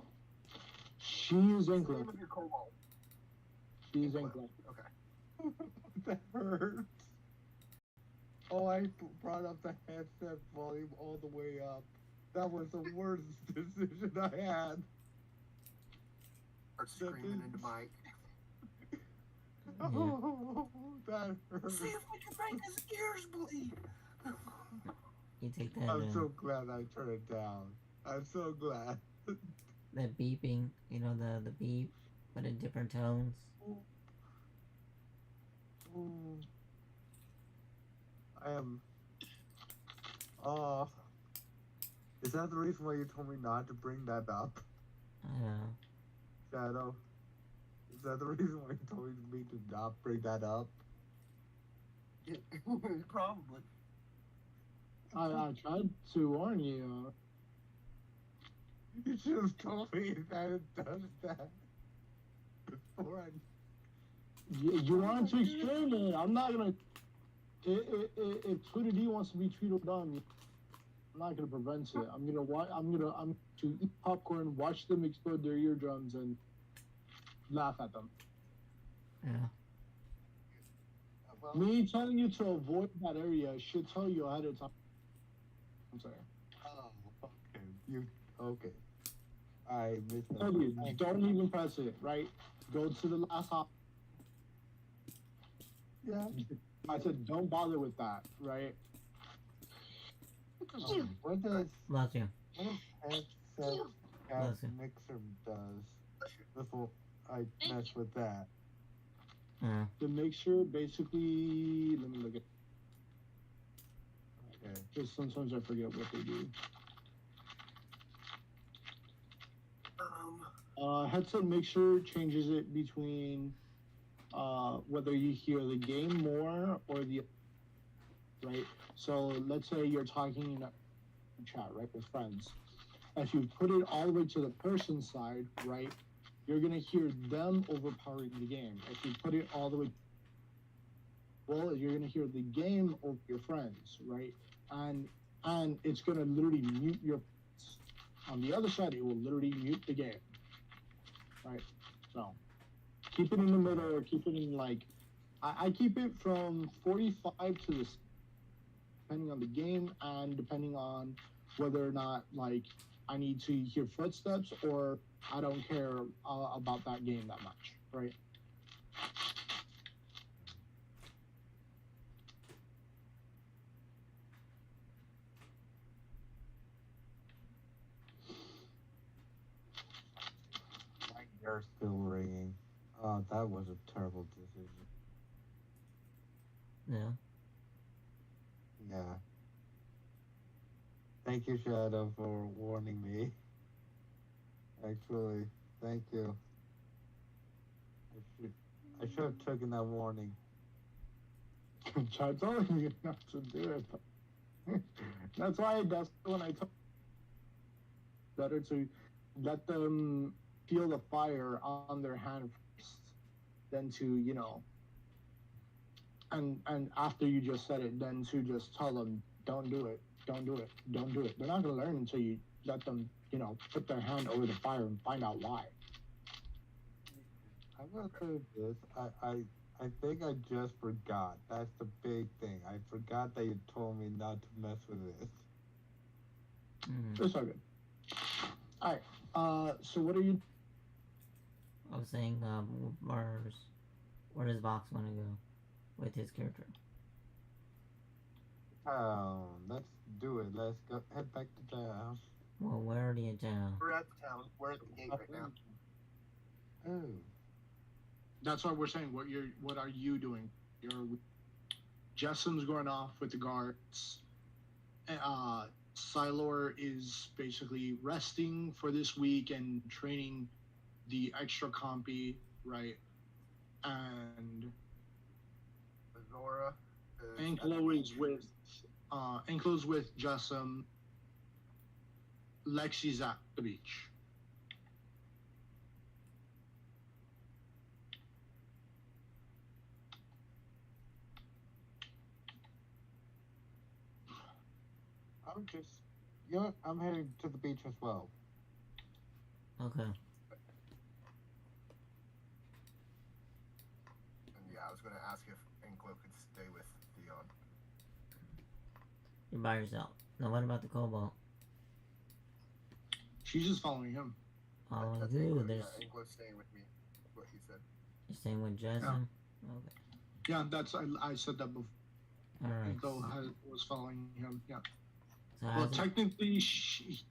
She is What's the England. name of your kobold? She is England. Okay. That hurts. Oh, I brought up the headset volume all the way up. That was the worst decision I had. Start screaming into mic. Oh, that hurts. See if we can make his ears bleed. You take that I'm so glad I turned it down. I'm so glad. that beeping, the beep, but in different tones. Ooh. I am. Is that the reason why you told me not to bring that up, Shadow? Is that the reason why you told me to not bring that up? Probably. I tried to warn you. You should have told me that it does that before I. You wanted to explain it. I'm not gonna. If Tweedledee wants to be Tweedledum, I'm not gonna prevent it. I'm to eat popcorn, watch them explode their eardrums, and laugh at them. Yeah. Well, Me telling you to avoid that area should tell you ahead of time. I'm sorry. Oh, okay. You okay? I missed I told you, that. don't even press it. Right? Go to the last hop. Yeah. I said, don't bother with that. Right? What does Bless you. headset cat Bless you. mixer does before I mess with that? The mixture basically. Let me look at. Okay. Just sometimes I forget what they do. Headset mixture changes it between whether you hear the game more or the right. So let's say you're talking in a chat, right, with friends. If you put it all the way to the person's side, right, you're gonna hear them overpowering the game. If you put it all the way, well, you're gonna hear the game over your friends, right, and it's gonna literally mute your. On the other side, it will literally mute the game. Right, so keep it in the middle or keep it in like, I keep it from 45 to this, depending on the game and depending on whether or not like I need to hear footsteps or I don't care about that game that much, right? You're still ringing. Oh, that was a terrible decision. Yeah. Yeah. Thank you, Shadow, for warning me. Actually, thank you. I should have taken that warning. I told you not to do it. That's when I told better to let them feel the fire on their hand first than to, you know, and after you just said it, then to just tell them, don't do it, don't do it, don't do it. They're not going to learn until you let them, you know, put their hand over the fire and find out why. I'm gonna say this. I think I just forgot. That's the big thing. I forgot that you told me not to mess with this. It's all good. All right. So what are you? I was saying, where does Vox want to go with his character? Let's do it. Let's go. Head back to town. Well, where are you in town? we're at the town. We're at the gate right now. Oh. That's what we're saying. What are you doing? Jessam's going off with the guards. Silor is basically resting for this week and training the extra compy, right? And Zora. Anklo's with Jessam. Lexi's at the beach. I'm heading to the beach as well. Okay. And yeah, I was going to ask if Anklo could stay with Theon. You're by yourself. Now, what about the Cobalt? She's just following him. Following That's who? Anklo, There's. yeah, Anklo's staying with me. Is what he said. You're staying with Jessamine? Okay. Yeah, I said that before. Alright. Anklo was following him. Yeah. So Well, technically, she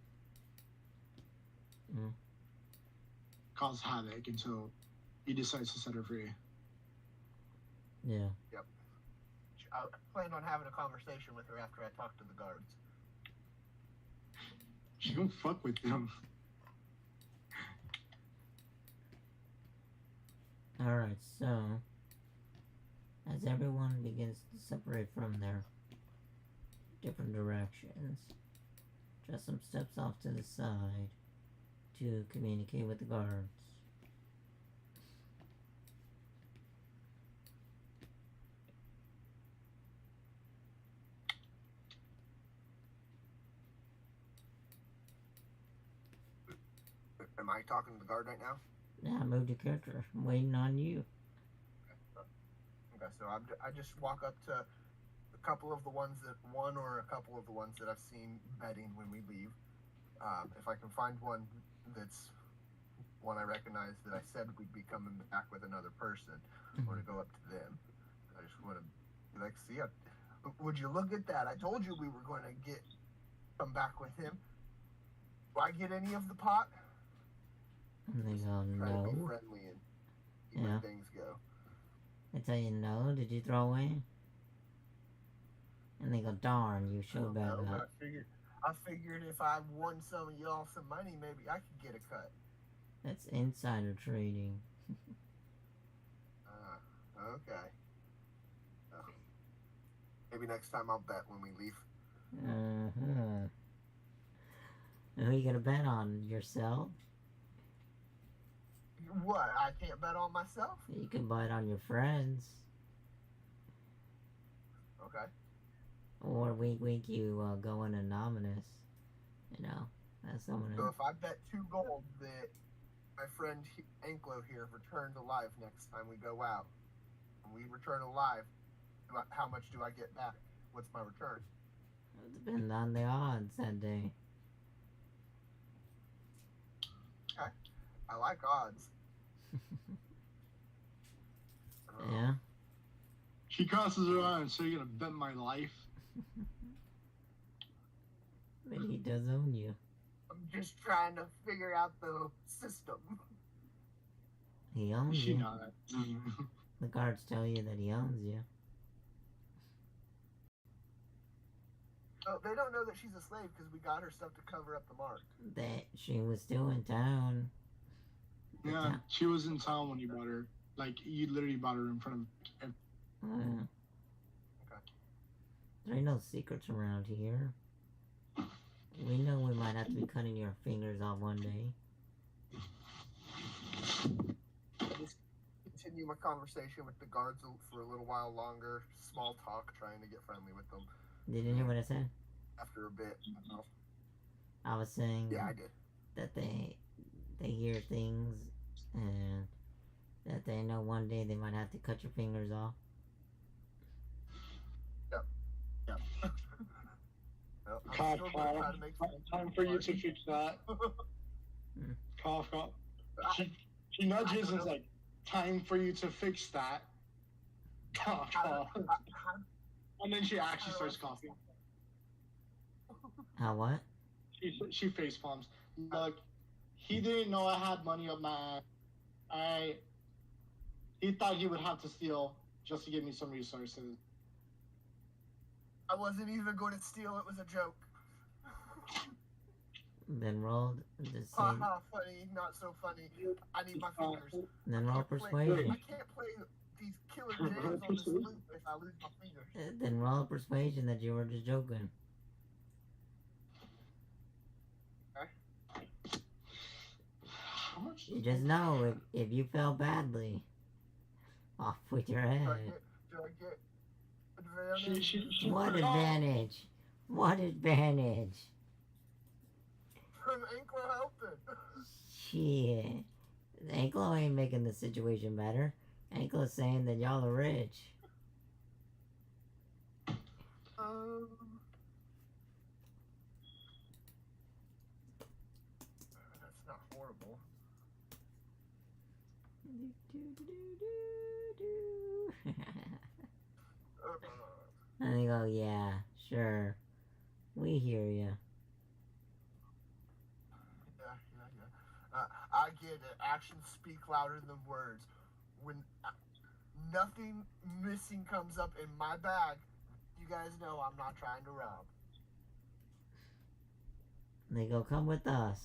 Mm. caused havoc until he decides to set her free. Yeah. I planned on having a conversation with her after I talked to the guards. She don't fuck with them. Alright, so. as everyone begins to separate from their different directions. Jessup steps off to the side to communicate with the guards. Am I talking to the guard right now? Yeah, I moved your character. I'm waiting on you. Okay, so I just walk up to a couple of the ones that I've seen betting when we leave. If I can find one that's one I recognize that I said we'd be coming back with another person, I want to go up to them. I just want to be like, see, would you look at that? I told you we were going to come back with him. Do I get any of the pot? And they go, Try to be no. friendly and see where things go. They tell you no, did you throw away? And they go, darn, you showed back No, up. I figured if I won some of y'all some money, maybe I could get a cut. That's insider trading. Okay. Maybe next time I'll bet when we leave. Uh-huh. Who are you gonna bet on? Yourself? What? I can't bet on myself? You can bet on your friends. Okay. Or week you go in anonymous. You know, that's someone So who... if I bet 2 gold that my friend Anklo here returns alive next time we go out, and we return alive, how much do I get back? What's my return? It depends on the odds that day. Okay. I like odds. Yeah? She crosses her arms, so you're gonna bet my life? But he does own you. I'm just trying to figure out the system. He owns She you. not. The guards tell you that he owns you. Oh, they don't know that she's a slave because we got her stuff to cover up the mark. That she was still in town. Yeah, she was in town when you bought her. Like, you literally bought her in front of... Okay. There ain't no secrets around here. We know we might have to be cutting your fingers off one day. I just continue my conversation with the guards for a little while longer. Small talk, trying to get friendly with them. Did you hear what I said? After a bit, I was saying yeah, I did. that they hear things and that they know one day they might have to cut your fingers off. Yeah. Well, I'm Cough, still gonna try cough. to make friends with Time the for you guards. to fix that. Cough, cough. She nudges and is like, time for you to fix that. Cough, cough. And then she actually starts coughing. How what? She face palms. Look, he didn't know I had money up my ass. He thought he would have to steal just to give me some resources. I wasn't even going to steal. It was a joke. Then roll the same. Haha, funny, not so funny. I need my fingers. Then roll I persuasion. can't play these killer jams on this loop if I lose my fingers. Then roll persuasion that you were just joking. How much? You just know if you fell badly, off with your head. Do I get advantage? She What advantage? What advantage? From Anklo helping. Shit. Anklo ain't making the situation better. Anklo's saying that y'all are rich. That's not horrible. And they go, yeah, sure. We hear ya. Yeah. I get it. Actions speak louder than words. When nothing missing comes up in my bag, you guys know I'm not trying to rob. And they go, come with us.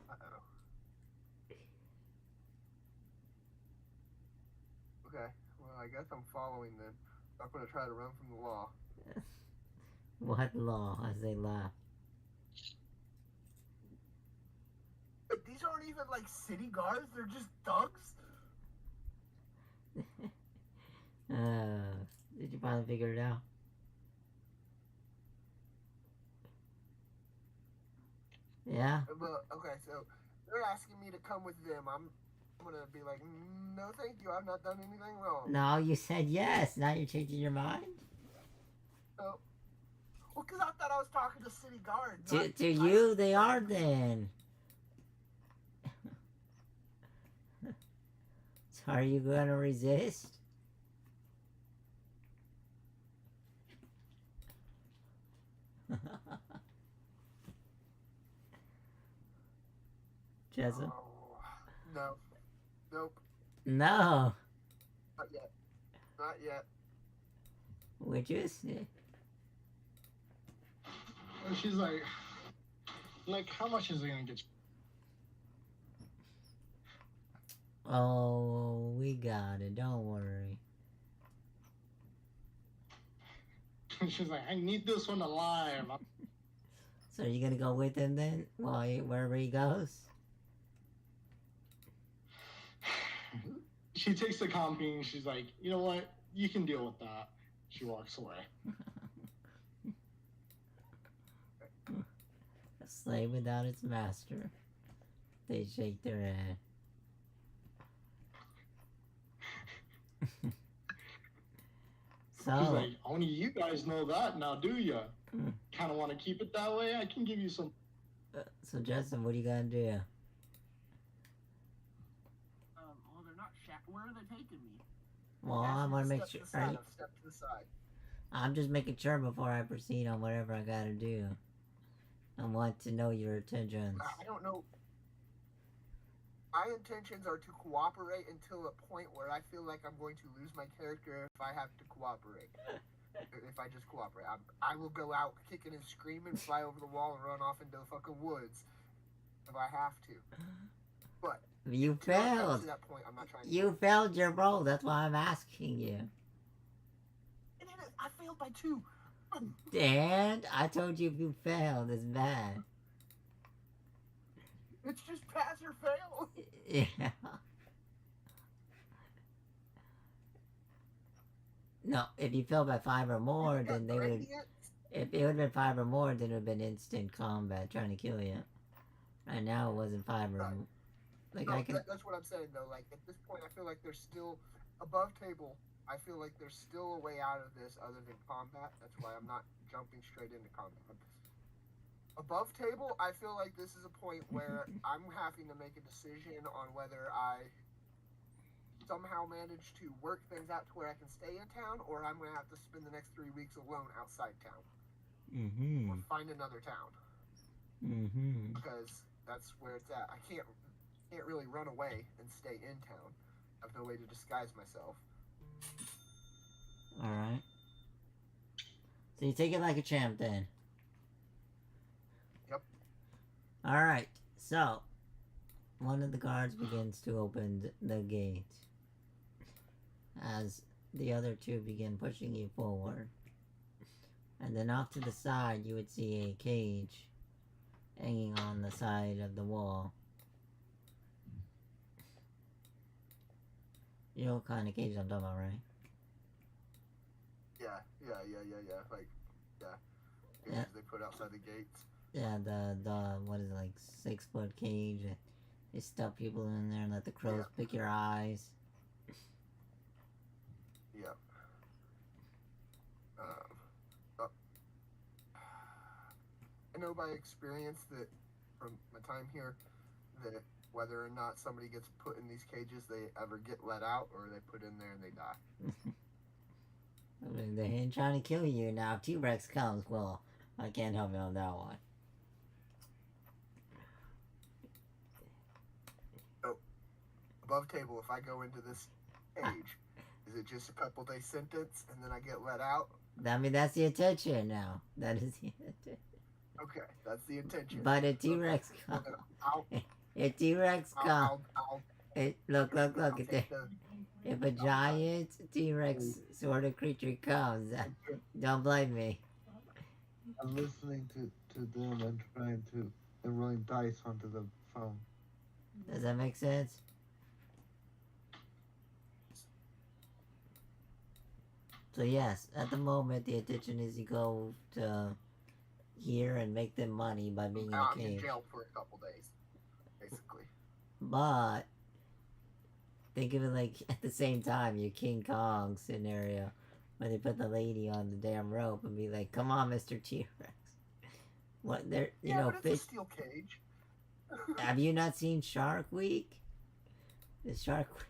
Uh-oh. Okay. Well, I guess I'm following then. I'm not gonna try to run from the law. What law? As they laugh. But these aren't even like city guards. They're just thugs. Did you finally figure it out? Yeah? But okay, so they're asking me to come with them. I'm gonna be like, no, thank you. I've not done anything wrong. No, you said yes. Now you're changing your mind? So, well, because I thought I was talking to city guards. To you, they are then. So are you gonna resist? Jessup? Oh, no. Nope. No. Not yet. Not yet. Witches? And she's like, how much is it gonna get you? Oh, we got it. Don't worry. She's like, I need this one alive. So are you gonna go with him then? Wherever he goes? She takes the comping. She's like, you know what? You can deal with that. She walks away. A slave without its master. They shake their head. She's like, only you guys know that now, do ya? Kind of want to keep it that way? I can give you some. So Justin, what are you gonna do? Well, they're not. Where are they taking me? Well, I want to make sure. Step to the side. I'm just making sure before I proceed on whatever I gotta do. I want to know your intentions. I don't know. My intentions are to cooperate until a point where I feel like I'm going to lose my character if I have to cooperate. If I just cooperate. I will go out kicking and screaming, fly over the wall, and run off into the fucking woods if I have to. But you until I get failed. to that point, I'm not trying to. You failed your role. That's why I'm asking you. And I failed by 2. And I told you if you failed, it's bad. It's just pass or fail. Yeah. No, if you failed by 5 or more, then they would. If it would have been 5 or more, then it would have been instant combat trying to kill you. Right now, it wasn't 5 or more. Like, No, I can. that's what I'm saying though. Like at this point, I feel like there's still above table. I feel like there's still a way out of this other than combat. That's why I'm not jumping straight into combat. Above table, I feel like this is a point where I'm having to make a decision on whether I somehow manage to work things out to where I can stay in town, or I'm going to have to spend the next 3 weeks alone outside town. Mm-hmm. Or find another town. Mm-hmm. Because that's where it's at. I can't really run away and stay in town. I have no way to disguise myself. Alright. So you take it like a champ then. Yep. Alright, so one of the guards begins to open the gate as the other 2 begin pushing you forward. And then off to the side you would see a cage hanging on the side of the wall. You know what kind of cage I'm talking about, right? Yeah. Like, yeah. Yeah. They put outside the gates. Yeah, the what is it, like 6-foot cage? They stuff people in there and let the crows pick your eyes. Yeah. I know by experience that from my time here that whether or not somebody gets put in these cages, they ever get let out or they put in there and they die. I mean, they ain't trying to kill you. Now, if T-Rex comes, well, I can't help you on that one. So, above table, if I go into this cage, is it just a couple day sentence and then I get let out? I mean, that's the intention now. That is the intention. Okay, that's the intention. But if T-Rex comes, I'll if T-Rex comes, look, I'll if if a giant T-Rex sort of creature comes, don't blame me. I'm listening to them and trying to and rolling dice onto the phone. Does that make sense? So yes, at the moment the intention is you go to here and make them money by being in a I'm in cage. jail for a couple days, basically. But think of it like at the same time your King Kong scenario when they put the lady on the damn rope and be like, "Come on, Mr. T-Rex." What they're But it's a fish. steel cage. Have you not seen Shark Week? The Shark.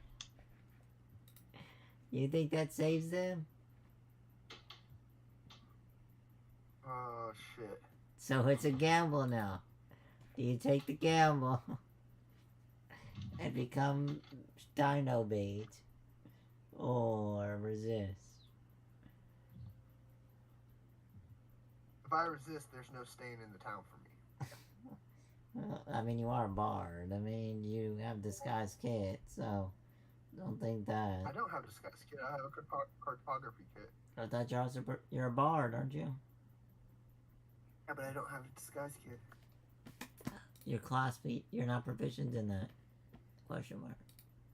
You think that saves them? Oh shit. So it's a gamble now. Do you take the gamble and become dino bait or resist? If I resist, there's no staying in the town for me. Well, I mean, you are a bard. I mean, you have disguise kit, so don't think that. I don't have a disguise kit. I have a cartography kit. I thought you're a bard, aren't you? Yeah, but I don't have a disguise kit. Your class feat, you're not proficient in that? Question mark.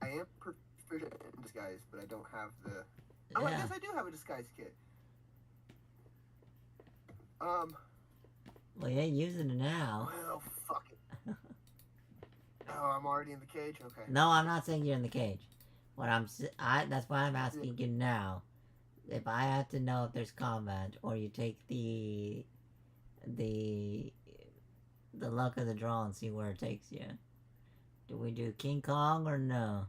I am proficient in disguise, but I don't have the. Oh, I Yeah. guess I do have a disguise kit. Well, you ain't using it now. Well, fuck it. Oh, I'm already in the cage. Okay. No, I'm not saying you're in the cage. That's why I'm asking you now. If I had to know if there's combat, or you take the luck of the draw and see where it takes you. Do we do King Kong or no?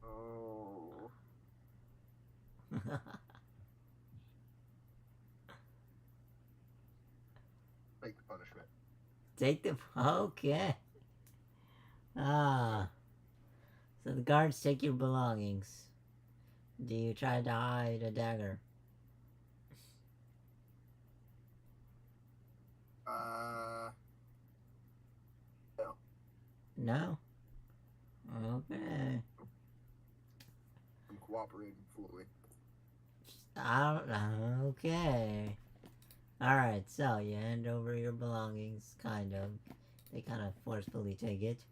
Oh. Take the punishment. Take the okay. So the guards take your belongings. Do you try to hide a dagger? No. No? Okay. I'm cooperating fully. Okay. Alright, so you hand over your belongings, kind of. They kind of forcefully take it.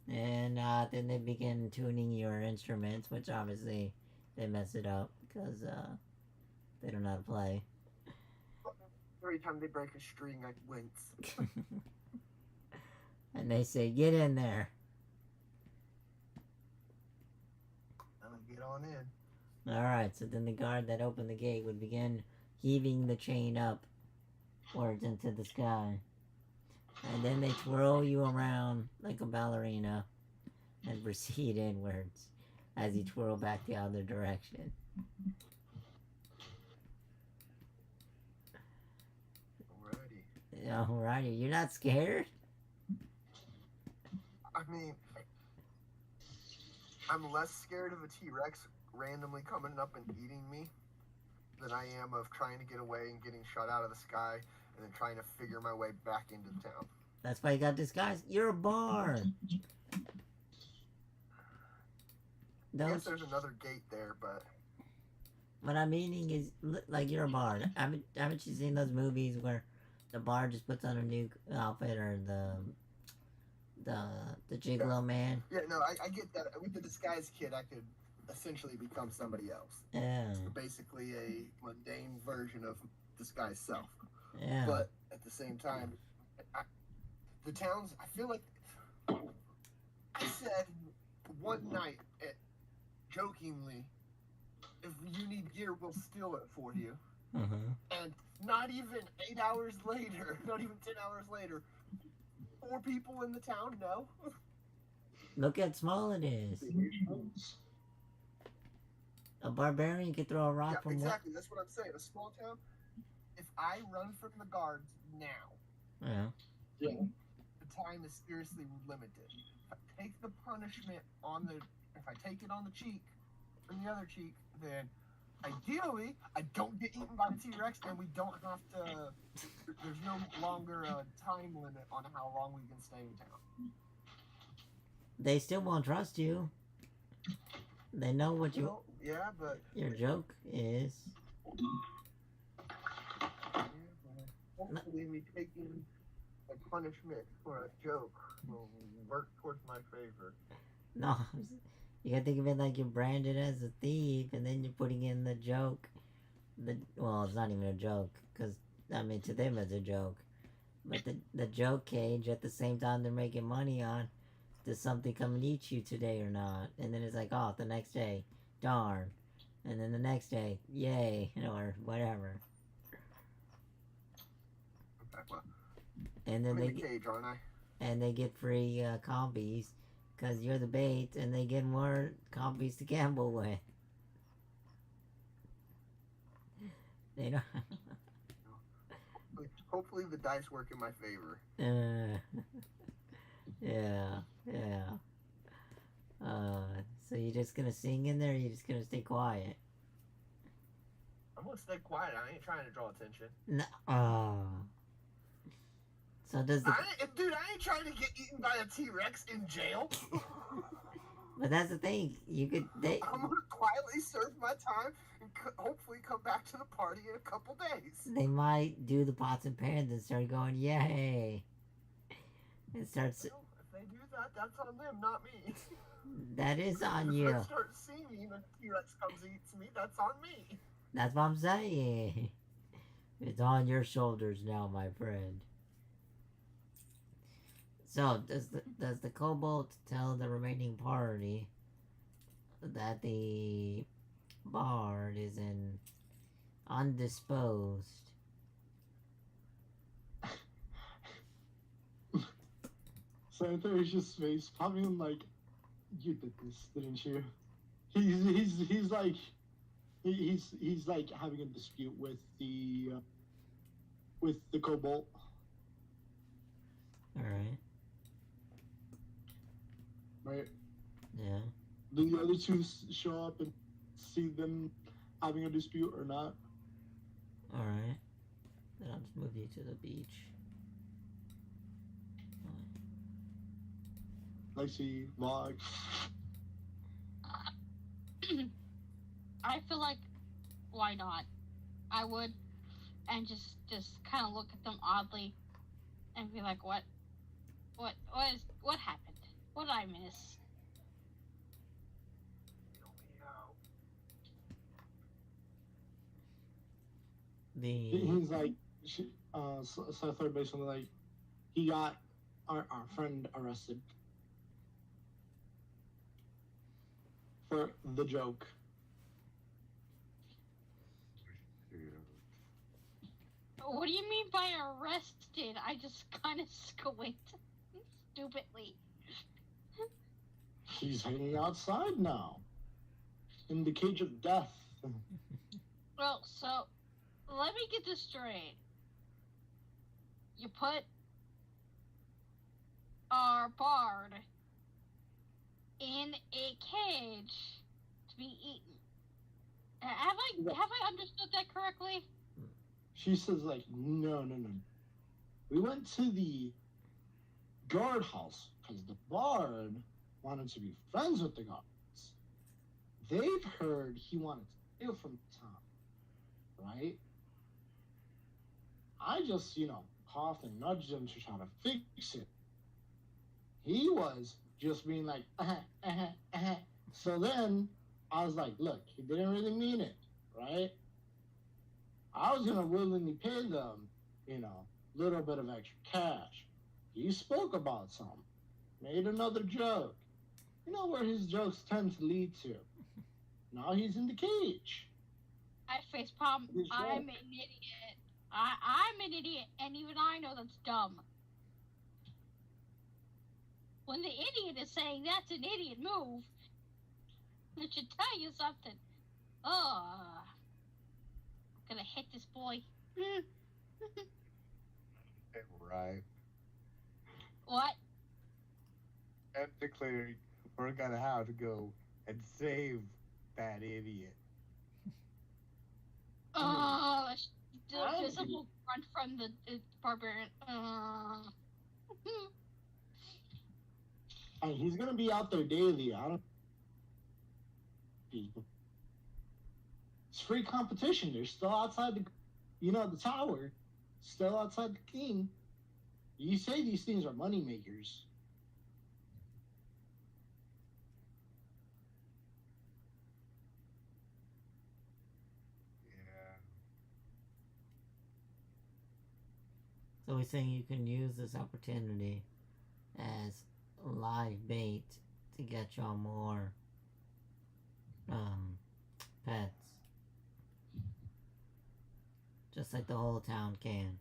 And then they begin tuning your instruments, which obviously they mess it up because they don't know how to play. Every time they break a string, I wince. And they say, "Get in there." I'm gonna get on in. Alright, so then the guard that opened the gate would begin heaving the chain upwards into the sky. And then they twirl you around like a ballerina and proceed inwards as you twirl back the other direction. Alrighty. Alrighty, you're not scared? I mean, I'm less scared of a T-Rex randomly coming up and eating me than I am of trying to get away and getting shot out of the sky and then trying to figure my way back into the town. That's why you got disguised. You're a bard. I guess there's another gate there, but what I'm meaning is, like, you're a bard. Haven't you seen those movies where the bard just puts on a new outfit, or the Gigolo man? yeah, no, I get that. With the disguise kit, I could essentially become somebody else. Yeah. Basically a mundane version of disguise self. Yeah. But at the same time, the towns, I feel like I said one night, jokingly, if you need gear, we'll steal it for you. And not even 8 hours later, not even 10 hours later, 4 people in the town know. Look how small it is. A barbarian could throw a rock Yeah, from exactly. That's what I'm saying. A small town. If I run from the guards now, Yeah. the time is seriously limited. If I take the punishment if I take it on the cheek, from the other cheek, then ideally I don't get eaten by the T-Rex, and we don't have to. There's no longer a time limit on how long we can stay in town. they still won't trust you. They know what you Well, yeah, but your joke is. hopefully me taking a punishment for a joke will work towards my favor. No, you gotta think of it like you're branded as a thief, and then you're putting in the joke. Well, it's not even a joke, because I mean to them it's a joke, but the joke cage at the same time they're making money on. Does something come and eat you today or not? And then it's like, oh, the next day, darn, and then the next day, yay, or whatever. Okay, well, And then I'm they in the cage, aren't I? and they get free compies because you're the bait, and they get more compies to gamble with. They don't. Hopefully the dice work in my favor. Yeah. So you're just gonna sing in there, or you're just gonna stay quiet? I'm gonna stay quiet. I ain't trying to draw attention. No. So does the? Dude, I ain't trying to get eaten by a T-Rex in jail. But that's the thing. You could. I'm gonna quietly serve my time and hopefully come back to the party in a couple days. They might do the pots and pans and start going, yay! And starts. Well, if they do that, that's on them, not me. That is on If you. I start singing and T-Rex comes and eats me, that's on me. That's what I'm saying. It's on your shoulders now, my friend. So does the kobold tell the remaining party that the bard is undisposed? Sanitarius' face popping like, you did this, didn't you? He's like having a dispute with the kobold. All right. Right. Yeah. Do the other two show up and see them having a dispute or not? All right. Then I'll just move you to the beach. Lexi, Log. I feel like, why not? I would, and just kind of look at them oddly, and be like, what happened? What did I miss? He's like, so third basically like, he got our friend arrested for the joke. What do you mean by arrested? I just kind of squint stupidly. He's hanging outside now, in the cage of death. Well, so let me get this straight. You put our bard in a cage to be eaten. Have I understood that correctly? She says like, no. We went to the guardhouse because the bard wanted to be friends with the guards. They've heard he wanted to steal from town, right? I just, coughed and nudged him to try to fix it. He was just being like, So then I was like, look, he didn't really mean it, right? I was gonna willingly pay them, little bit of extra cash. He spoke about some, made another joke. You know where his jokes tend to lead to. Now he's in the cage. I facepalm. I'm an idiot. I'm an idiot, and even I know that's dumb. When the idiot is saying that's an idiot move, it should tell you something. I'm gonna hit this boy. Right. What? I'm declaring we're gonna have to go and save that idiot. The visible grunt from the barbarian. And he's gonna be out there daily. I don't. It's free competition. They're still outside the tower, still outside the king. You say these things are money makers. Yeah. So he's saying you can use this opportunity as live bait to get y'all more pets. Just like the whole town can.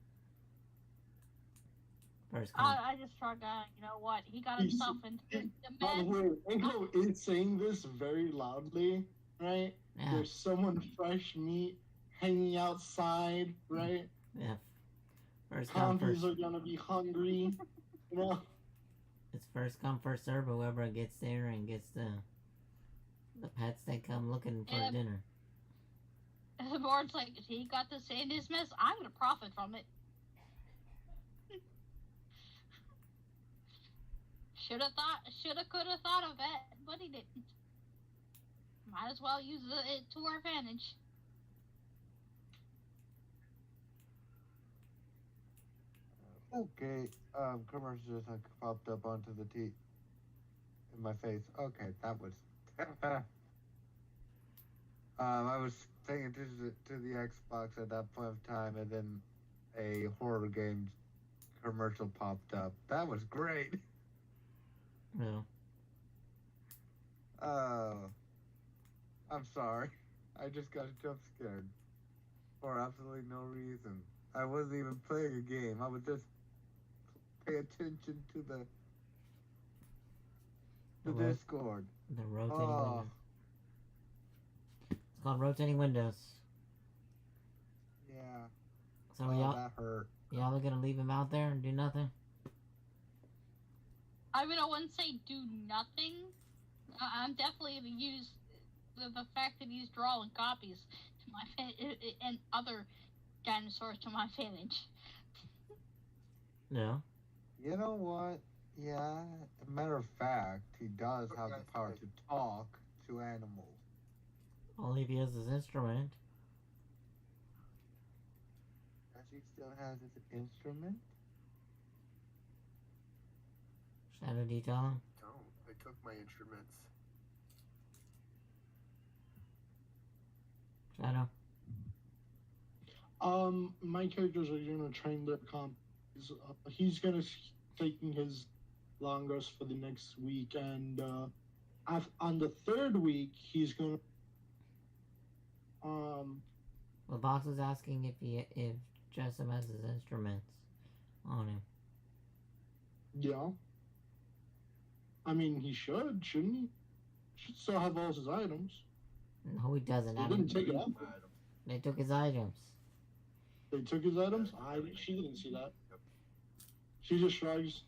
First I just forgot. You know what? He got himself into the By the mess. way, Enko is saying this very loudly, right? Yeah. There's someone fresh meat hanging outside, right? Yeah. First come, Compies first. are gonna be hungry, you know. It's first come, first serve. Whoever gets there and gets the pets that come looking for Yep. dinner. The board's like, he got this in his mess. I'm gonna profit from it. Coulda, coulda thought of it, but he didn't. Might as well use it to our advantage. Okay. Commercial just like popped up onto the in my face. Okay, that was. I was paying attention to the Xbox at that point of time, and then a horror game commercial popped up. That was great. No. I'm sorry. I just got jump scared for absolutely no reason. I wasn't even playing a game. I was just paying attention to the Discord. The rotating windows. It's called rotating windows. Yeah. So That hurt. y'all are gonna leave him out there and do nothing? I mean, I wouldn't say do nothing. I'm definitely gonna use the fact that he's drawing copies to my and other dinosaurs to my advantage. No. You know what? Yeah. As a matter of fact, he does have the power to talk to animals. Only if he has his instrument. Does he still has his instrument? Shadow, do you tell him? Don't. They took my instruments. Shadow. My characters are gonna train their comp. He's gonna taking his long rest for the next week, and on the third week he's gonna. Well, Box was asking if Jessup has his instruments on him. Yeah. I mean, he shouldn't he? Should still have all his items. No, he doesn't. They didn't take it off. They took his items. They took his items? She didn't see that. She just shrugs.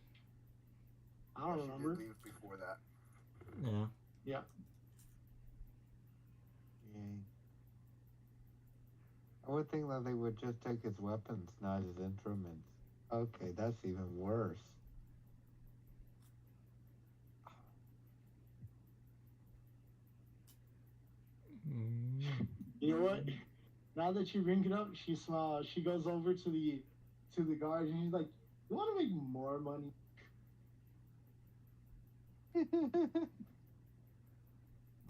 I don't remember. She did leave before that. Yeah. Yeah. Yay. I would think that they would just take his weapons, not his instruments. Okay, that's even worse. You know what? Now that you bring it up, she smiles. She goes over to the guard and she's like, "You want to make more money?"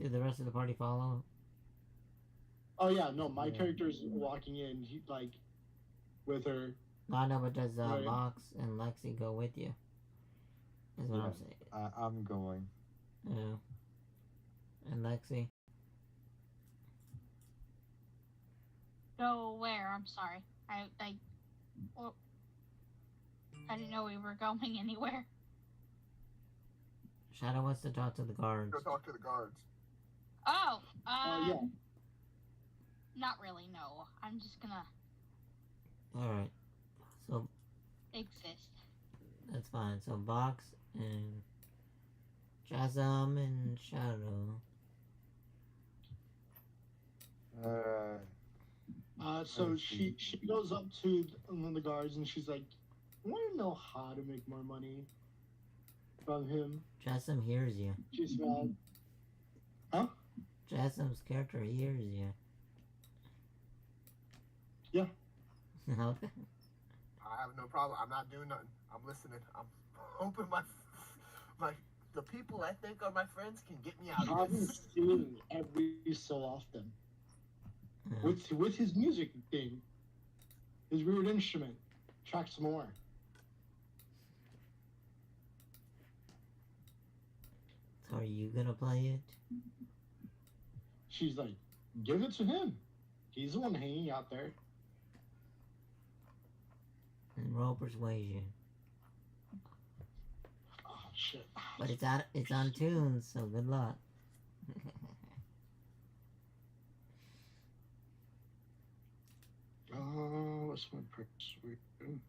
Did the rest of the party follow? Oh yeah, no, my character's walking in. He like with her. No, I know, but does Right. Box and Lexi go with you? Is what I'm saying. I'm going. Yeah. And Lexi? Go where? I'm sorry. Well, I didn't know we were going anywhere. Shadow wants to talk to the guards. Go talk to the guards. Oh, Yeah. not really. No, I'm just gonna Alright. So, exist. that's fine. So, Box and Jasm and Shadow. So she goes up to one of the guards and she's like, "I want to know how to make more money." from him. Jessam's hears you. She's mad. Huh? Jessam's character hears you. Yeah. Okay. I have no problem. I'm not doing nothing. I'm listening. I'm hoping the people I think are my friends can get me out I of haven't this. seen every so often. With his music thing, his weird instrument, tracks more. So are you gonna play it? She's like, give it to him. He's the one hanging out there. And roll persuasion. Oh shit. But it's on tune, so good luck. What's my persuasion?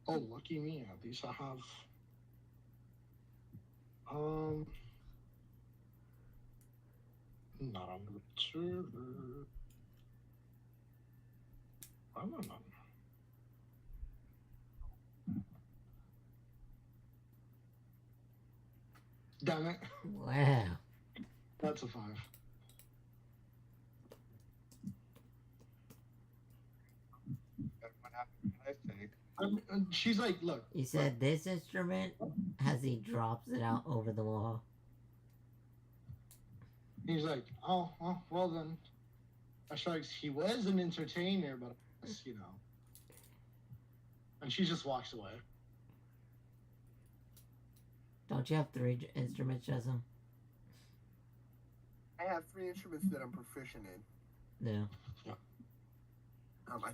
Oh, lucky me. At least I have. Not on the server. Why am I not? Damn it. Wow. That's a 5. What happened? I think. And she's like, look. You said this instrument as he drops it out over the wall. He's like, oh, well then. I was like, he was an entertainer, but, you know. And she just walks away. Don't you have 3 instruments, Jessamine? I have 3 instruments that I'm proficient in. No. I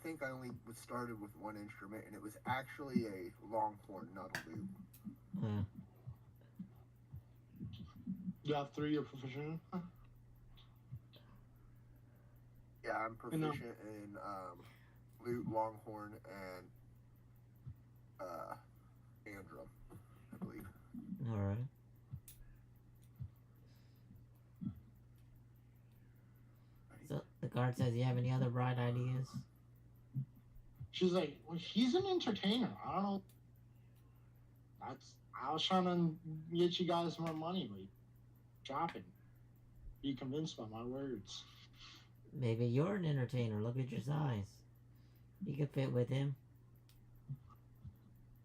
think I only was started with 1 instrument, and it was actually a longhorn, not a lute. Yeah. You have 3 you're proficient in? Huh? Yeah, I'm proficient in lute, longhorn, and hand drum, I believe. Alright. So the card says, you have any other bright ideas? She's like, well, he's an entertainer. I don't know. I was trying to get you guys more money, but dropping. Be convinced by my words. Maybe you're an entertainer. Look at your size. You could fit with him.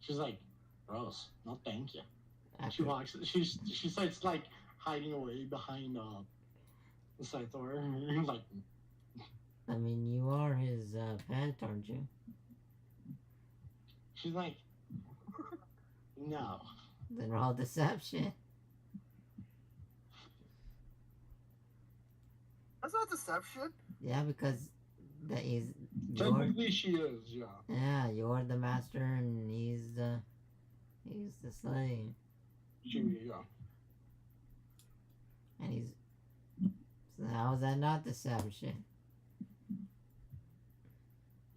She's like, gross. No, thank you. After, She walks. She starts like hiding away behind the side door. Like, I mean, you are his pet, aren't you? she's like, no. Then roll deception. That's not deception. Yeah, because that is you're, Technically, she is. Yeah. yeah, you're the master and he's the slave. Yeah. And he's, so how is that not deception?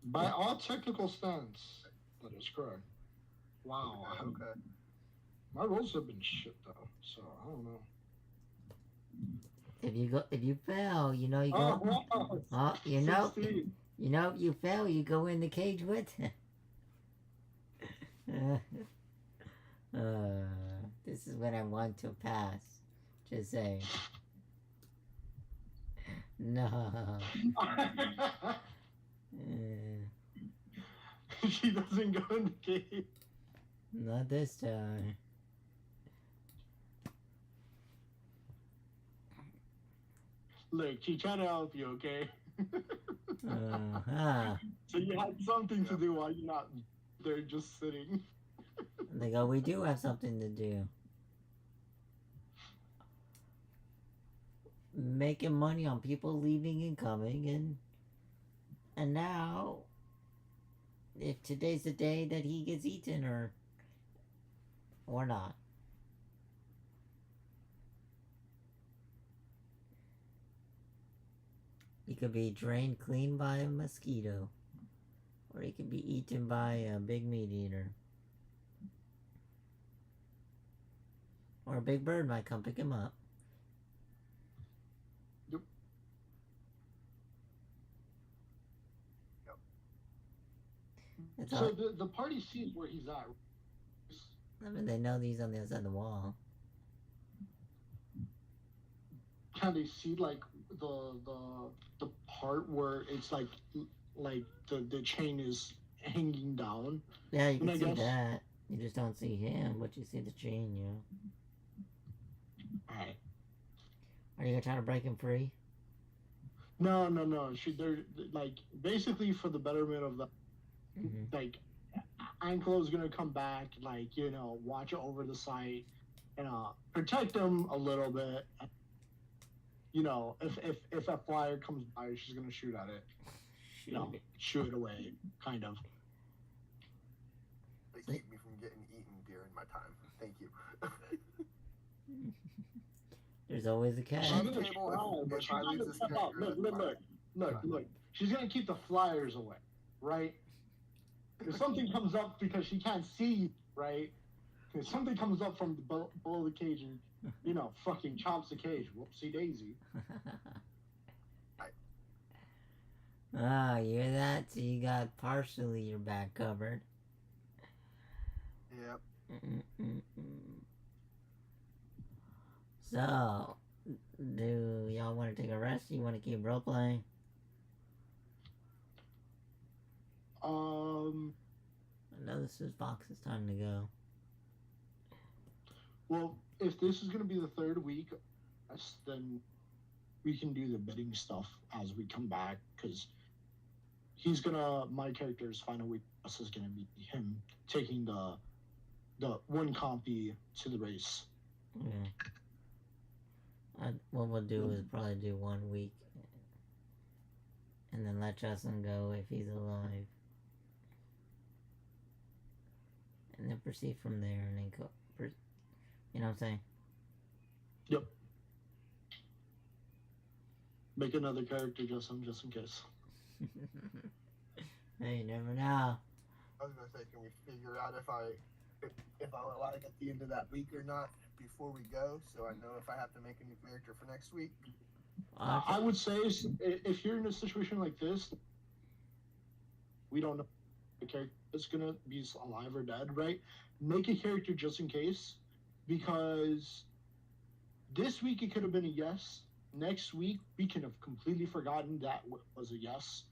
By all technical stands, that is correct. Wow. Okay. My rolls have been shit though, so I don't know. If you fail, you know you go. Wow. Oh, you know, 16. you know, if you fail, you go in the cage with him. This is when I want to pass. Just saying. No. She doesn't go in the cave. Not this time. Look, she tried to help you, okay? Uh-huh. So you had something to do while you're not there just sitting. They go, we do have something to do. Making money on people leaving and coming, and now, if today's the day that he gets eaten or not. He could be drained clean by a mosquito, or he could be eaten by a big meat eater. Or a big bird might come pick him up. Yep. It's So all, the party sees where he's at. I mean, they know these on the other side of the wall. Can they see like the part where it's like the chain is hanging down? Yeah, you And I can see guess- that. You just don't see him, but you see the chain, you know. Alright. Are you gonna try to break him free? No. They're like basically for the betterment of the Mhm. like Ankylo's gonna come back, like, watch over the site, protect them a little bit. If a flyer comes by, she's gonna shoot at it. Shoot. Shoot it away, kind of. They keep me from getting eaten during my time. Thank you. There's always a catch. She's the gonna table, try, but if she's I not lose gonna this step out. character, Look. She's gonna keep the flyers away, right? If something comes up because she can't see, right? If something comes up from below the cage and, fucking chomps the cage, whoopsie daisy. Ah, you hear that? So you got partially your back covered. Yep. So, do y'all want to take a rest? You want to keep role playing? I know this is Fox's time to go. Well, if this is gonna be the third week, then we can do the bidding stuff as we come back, because my character's final week is gonna be him taking the one compy to the race. Yeah. What we'll do is probably do 1 week, and then let Justin go if he's alive, and then proceed from there, and then go. You know what I'm saying? Yep. Make another character just in case. Hey, you never know. I was gonna say, can we figure out if I'm alive at the end of that week or not before we go, so I know if I have to make a new character for next week? I would say if you're in a situation like this, we don't know if the character is gonna be alive or dead, right? Make a character just in case, because this week it could have been a yes. Next week we can have completely forgotten that was a yes,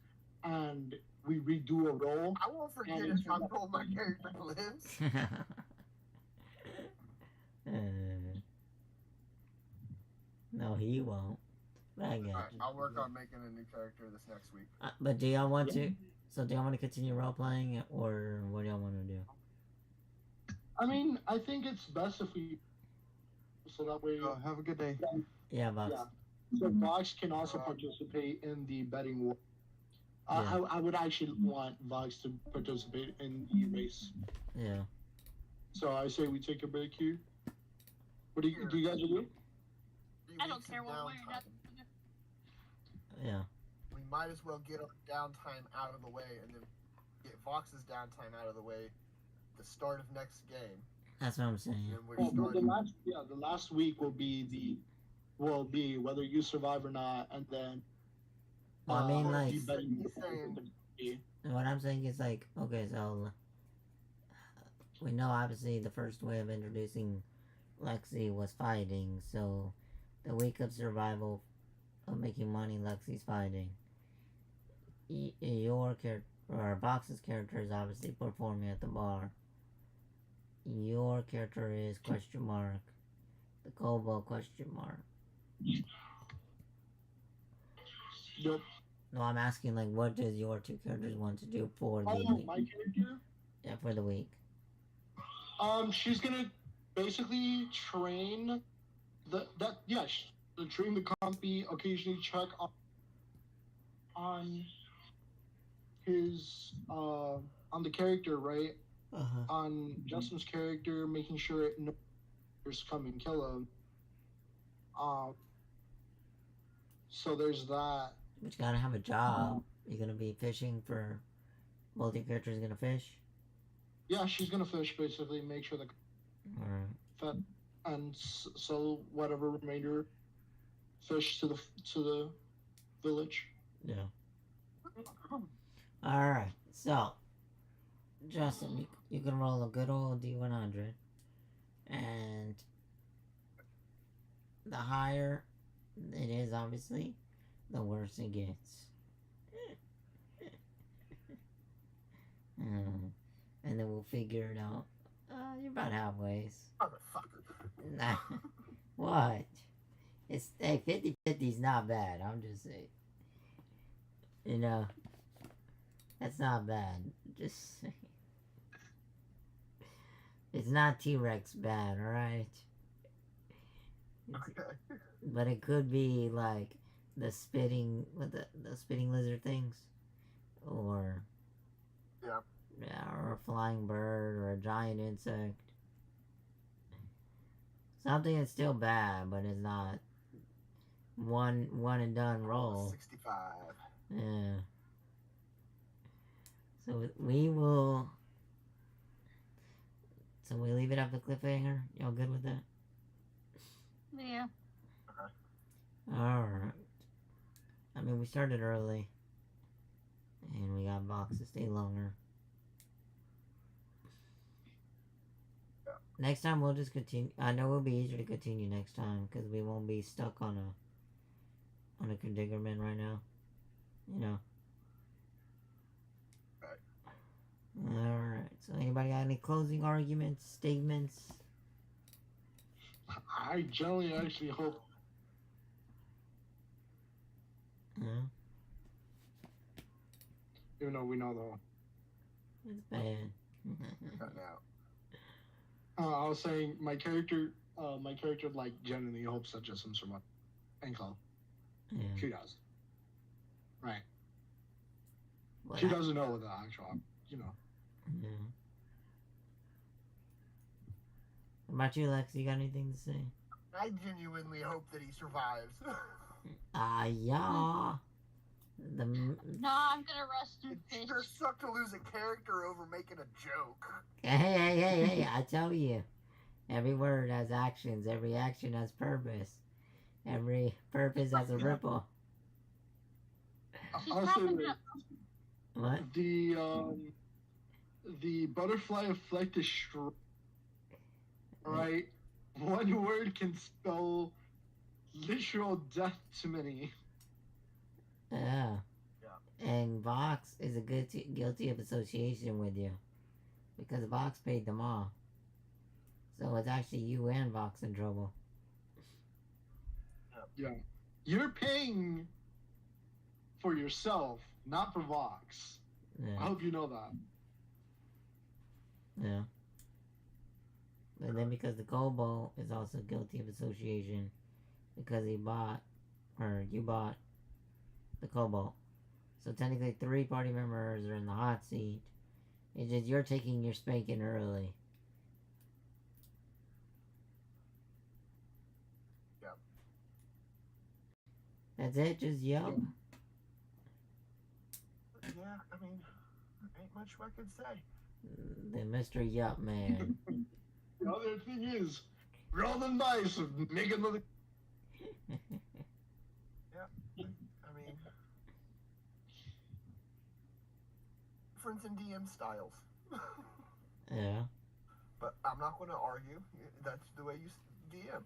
and we redo a roll. I won't forget if I roll my character lives. No, he won't. But I got Alright, you. I'll work on making a new character this next week. But do y'all want to? So do y'all want to continue role playing, or what do y'all want to do? I mean, I think it's best if we, so that way, Have a good day. Yeah, Box. yeah. So Vox can also participate in the betting war. Yeah. I would actually want Vox to participate in the race. Yeah. So I say we take a break here. What do you guys agree? 3 I don't weeks care of one way or downtime. another. Yeah. We might as well get our downtime out of the way and then get Vox's downtime out of the way. The start of next game. That's what I'm saying. And then we're Well, starting. the last week will be whether you survive or not, and then. Well, I mean, like, he's saying- what I'm saying is like, okay, so we know obviously the first way of introducing Lexi was fighting, so the week of survival of making money, Lexi's fighting. Your character, or Box's character, is obviously performing at the bar. Your character is question mark. The Kobo question mark. Yep. No, I'm asking like, what does your two characters want to do for the Oh, week? my character. Yeah, for the week. She's gonna basically train train the compy, occasionally check on his on the character, right? On Justin's character, making sure no others come and kill him. So there's that. But you gotta have a job. You're gonna be fishing for. Both your characters gonna fish. Yeah, she's gonna fish basically, make sure the Alright. fed and sell whatever remainder fish to the village. Yeah. Alright, so Justin, you can roll a good old D100. And the higher it is, obviously, the worse it gets. And then we'll figure it out. You're about halfway. Motherfucker. Nah. What? It's, hey, 50-50 is not bad. I'm just saying. You know, that's not bad. Just saying. It's not T-Rex bad, alright? Okay. But it could be like the spitting, the spitting lizard things, or Yeah. or a flying bird, or a giant insect. Something that's still bad, but it's not one and done roll. 65. Yeah. So we will. So we leave it up to cliffhanger. Y'all good with that? Yeah. Alright. I mean, we started early. And we got Vox to stay longer. Yeah. Next time we'll just continue. I know it'll be easier to continue next time because we won't be stuck on a predicament right now. You know. Right. Alright. So anybody got any closing arguments, statements? I generally actually hope. Yeah. Even though we know though. It's bad. Cutting out. I was saying my character like genuinely hopes that just some sort of ankle. Yeah. She does. Right. Well, She doesn't know the actual, you know. Yeah. What about you, Lex? You got anything to say? I genuinely hope that he survives. Yeah. The No, I'm gonna rest in It fish. sure sucked to lose a character over making a joke. hey! I tell you, every word has actions. Every action has purpose. Every purpose has a ripple. She's I'll say probably this. gonna. What? The butterfly effect is right. One word can spell literal death to many. Yeah. Yeah. And Vox is a guilty of association with you, because Vox paid them off. So it's actually you and Vox in trouble. Yeah. You're paying for yourself, not for Vox. I Yeah. hope you know that. Yeah. And then because the Kobo is also guilty of association, because you bought the Kobo. So technically 3 party members are in the hot seat. It's just you're taking your spanking early. Yep. That's it? Just yep? Yeah, I mean, ain't much I can say. The Mr. Yup Man. The other thing is, roll the dice and make another. I mean, difference in DM styles. Yeah. But I'm not going to argue. That's the way you DM.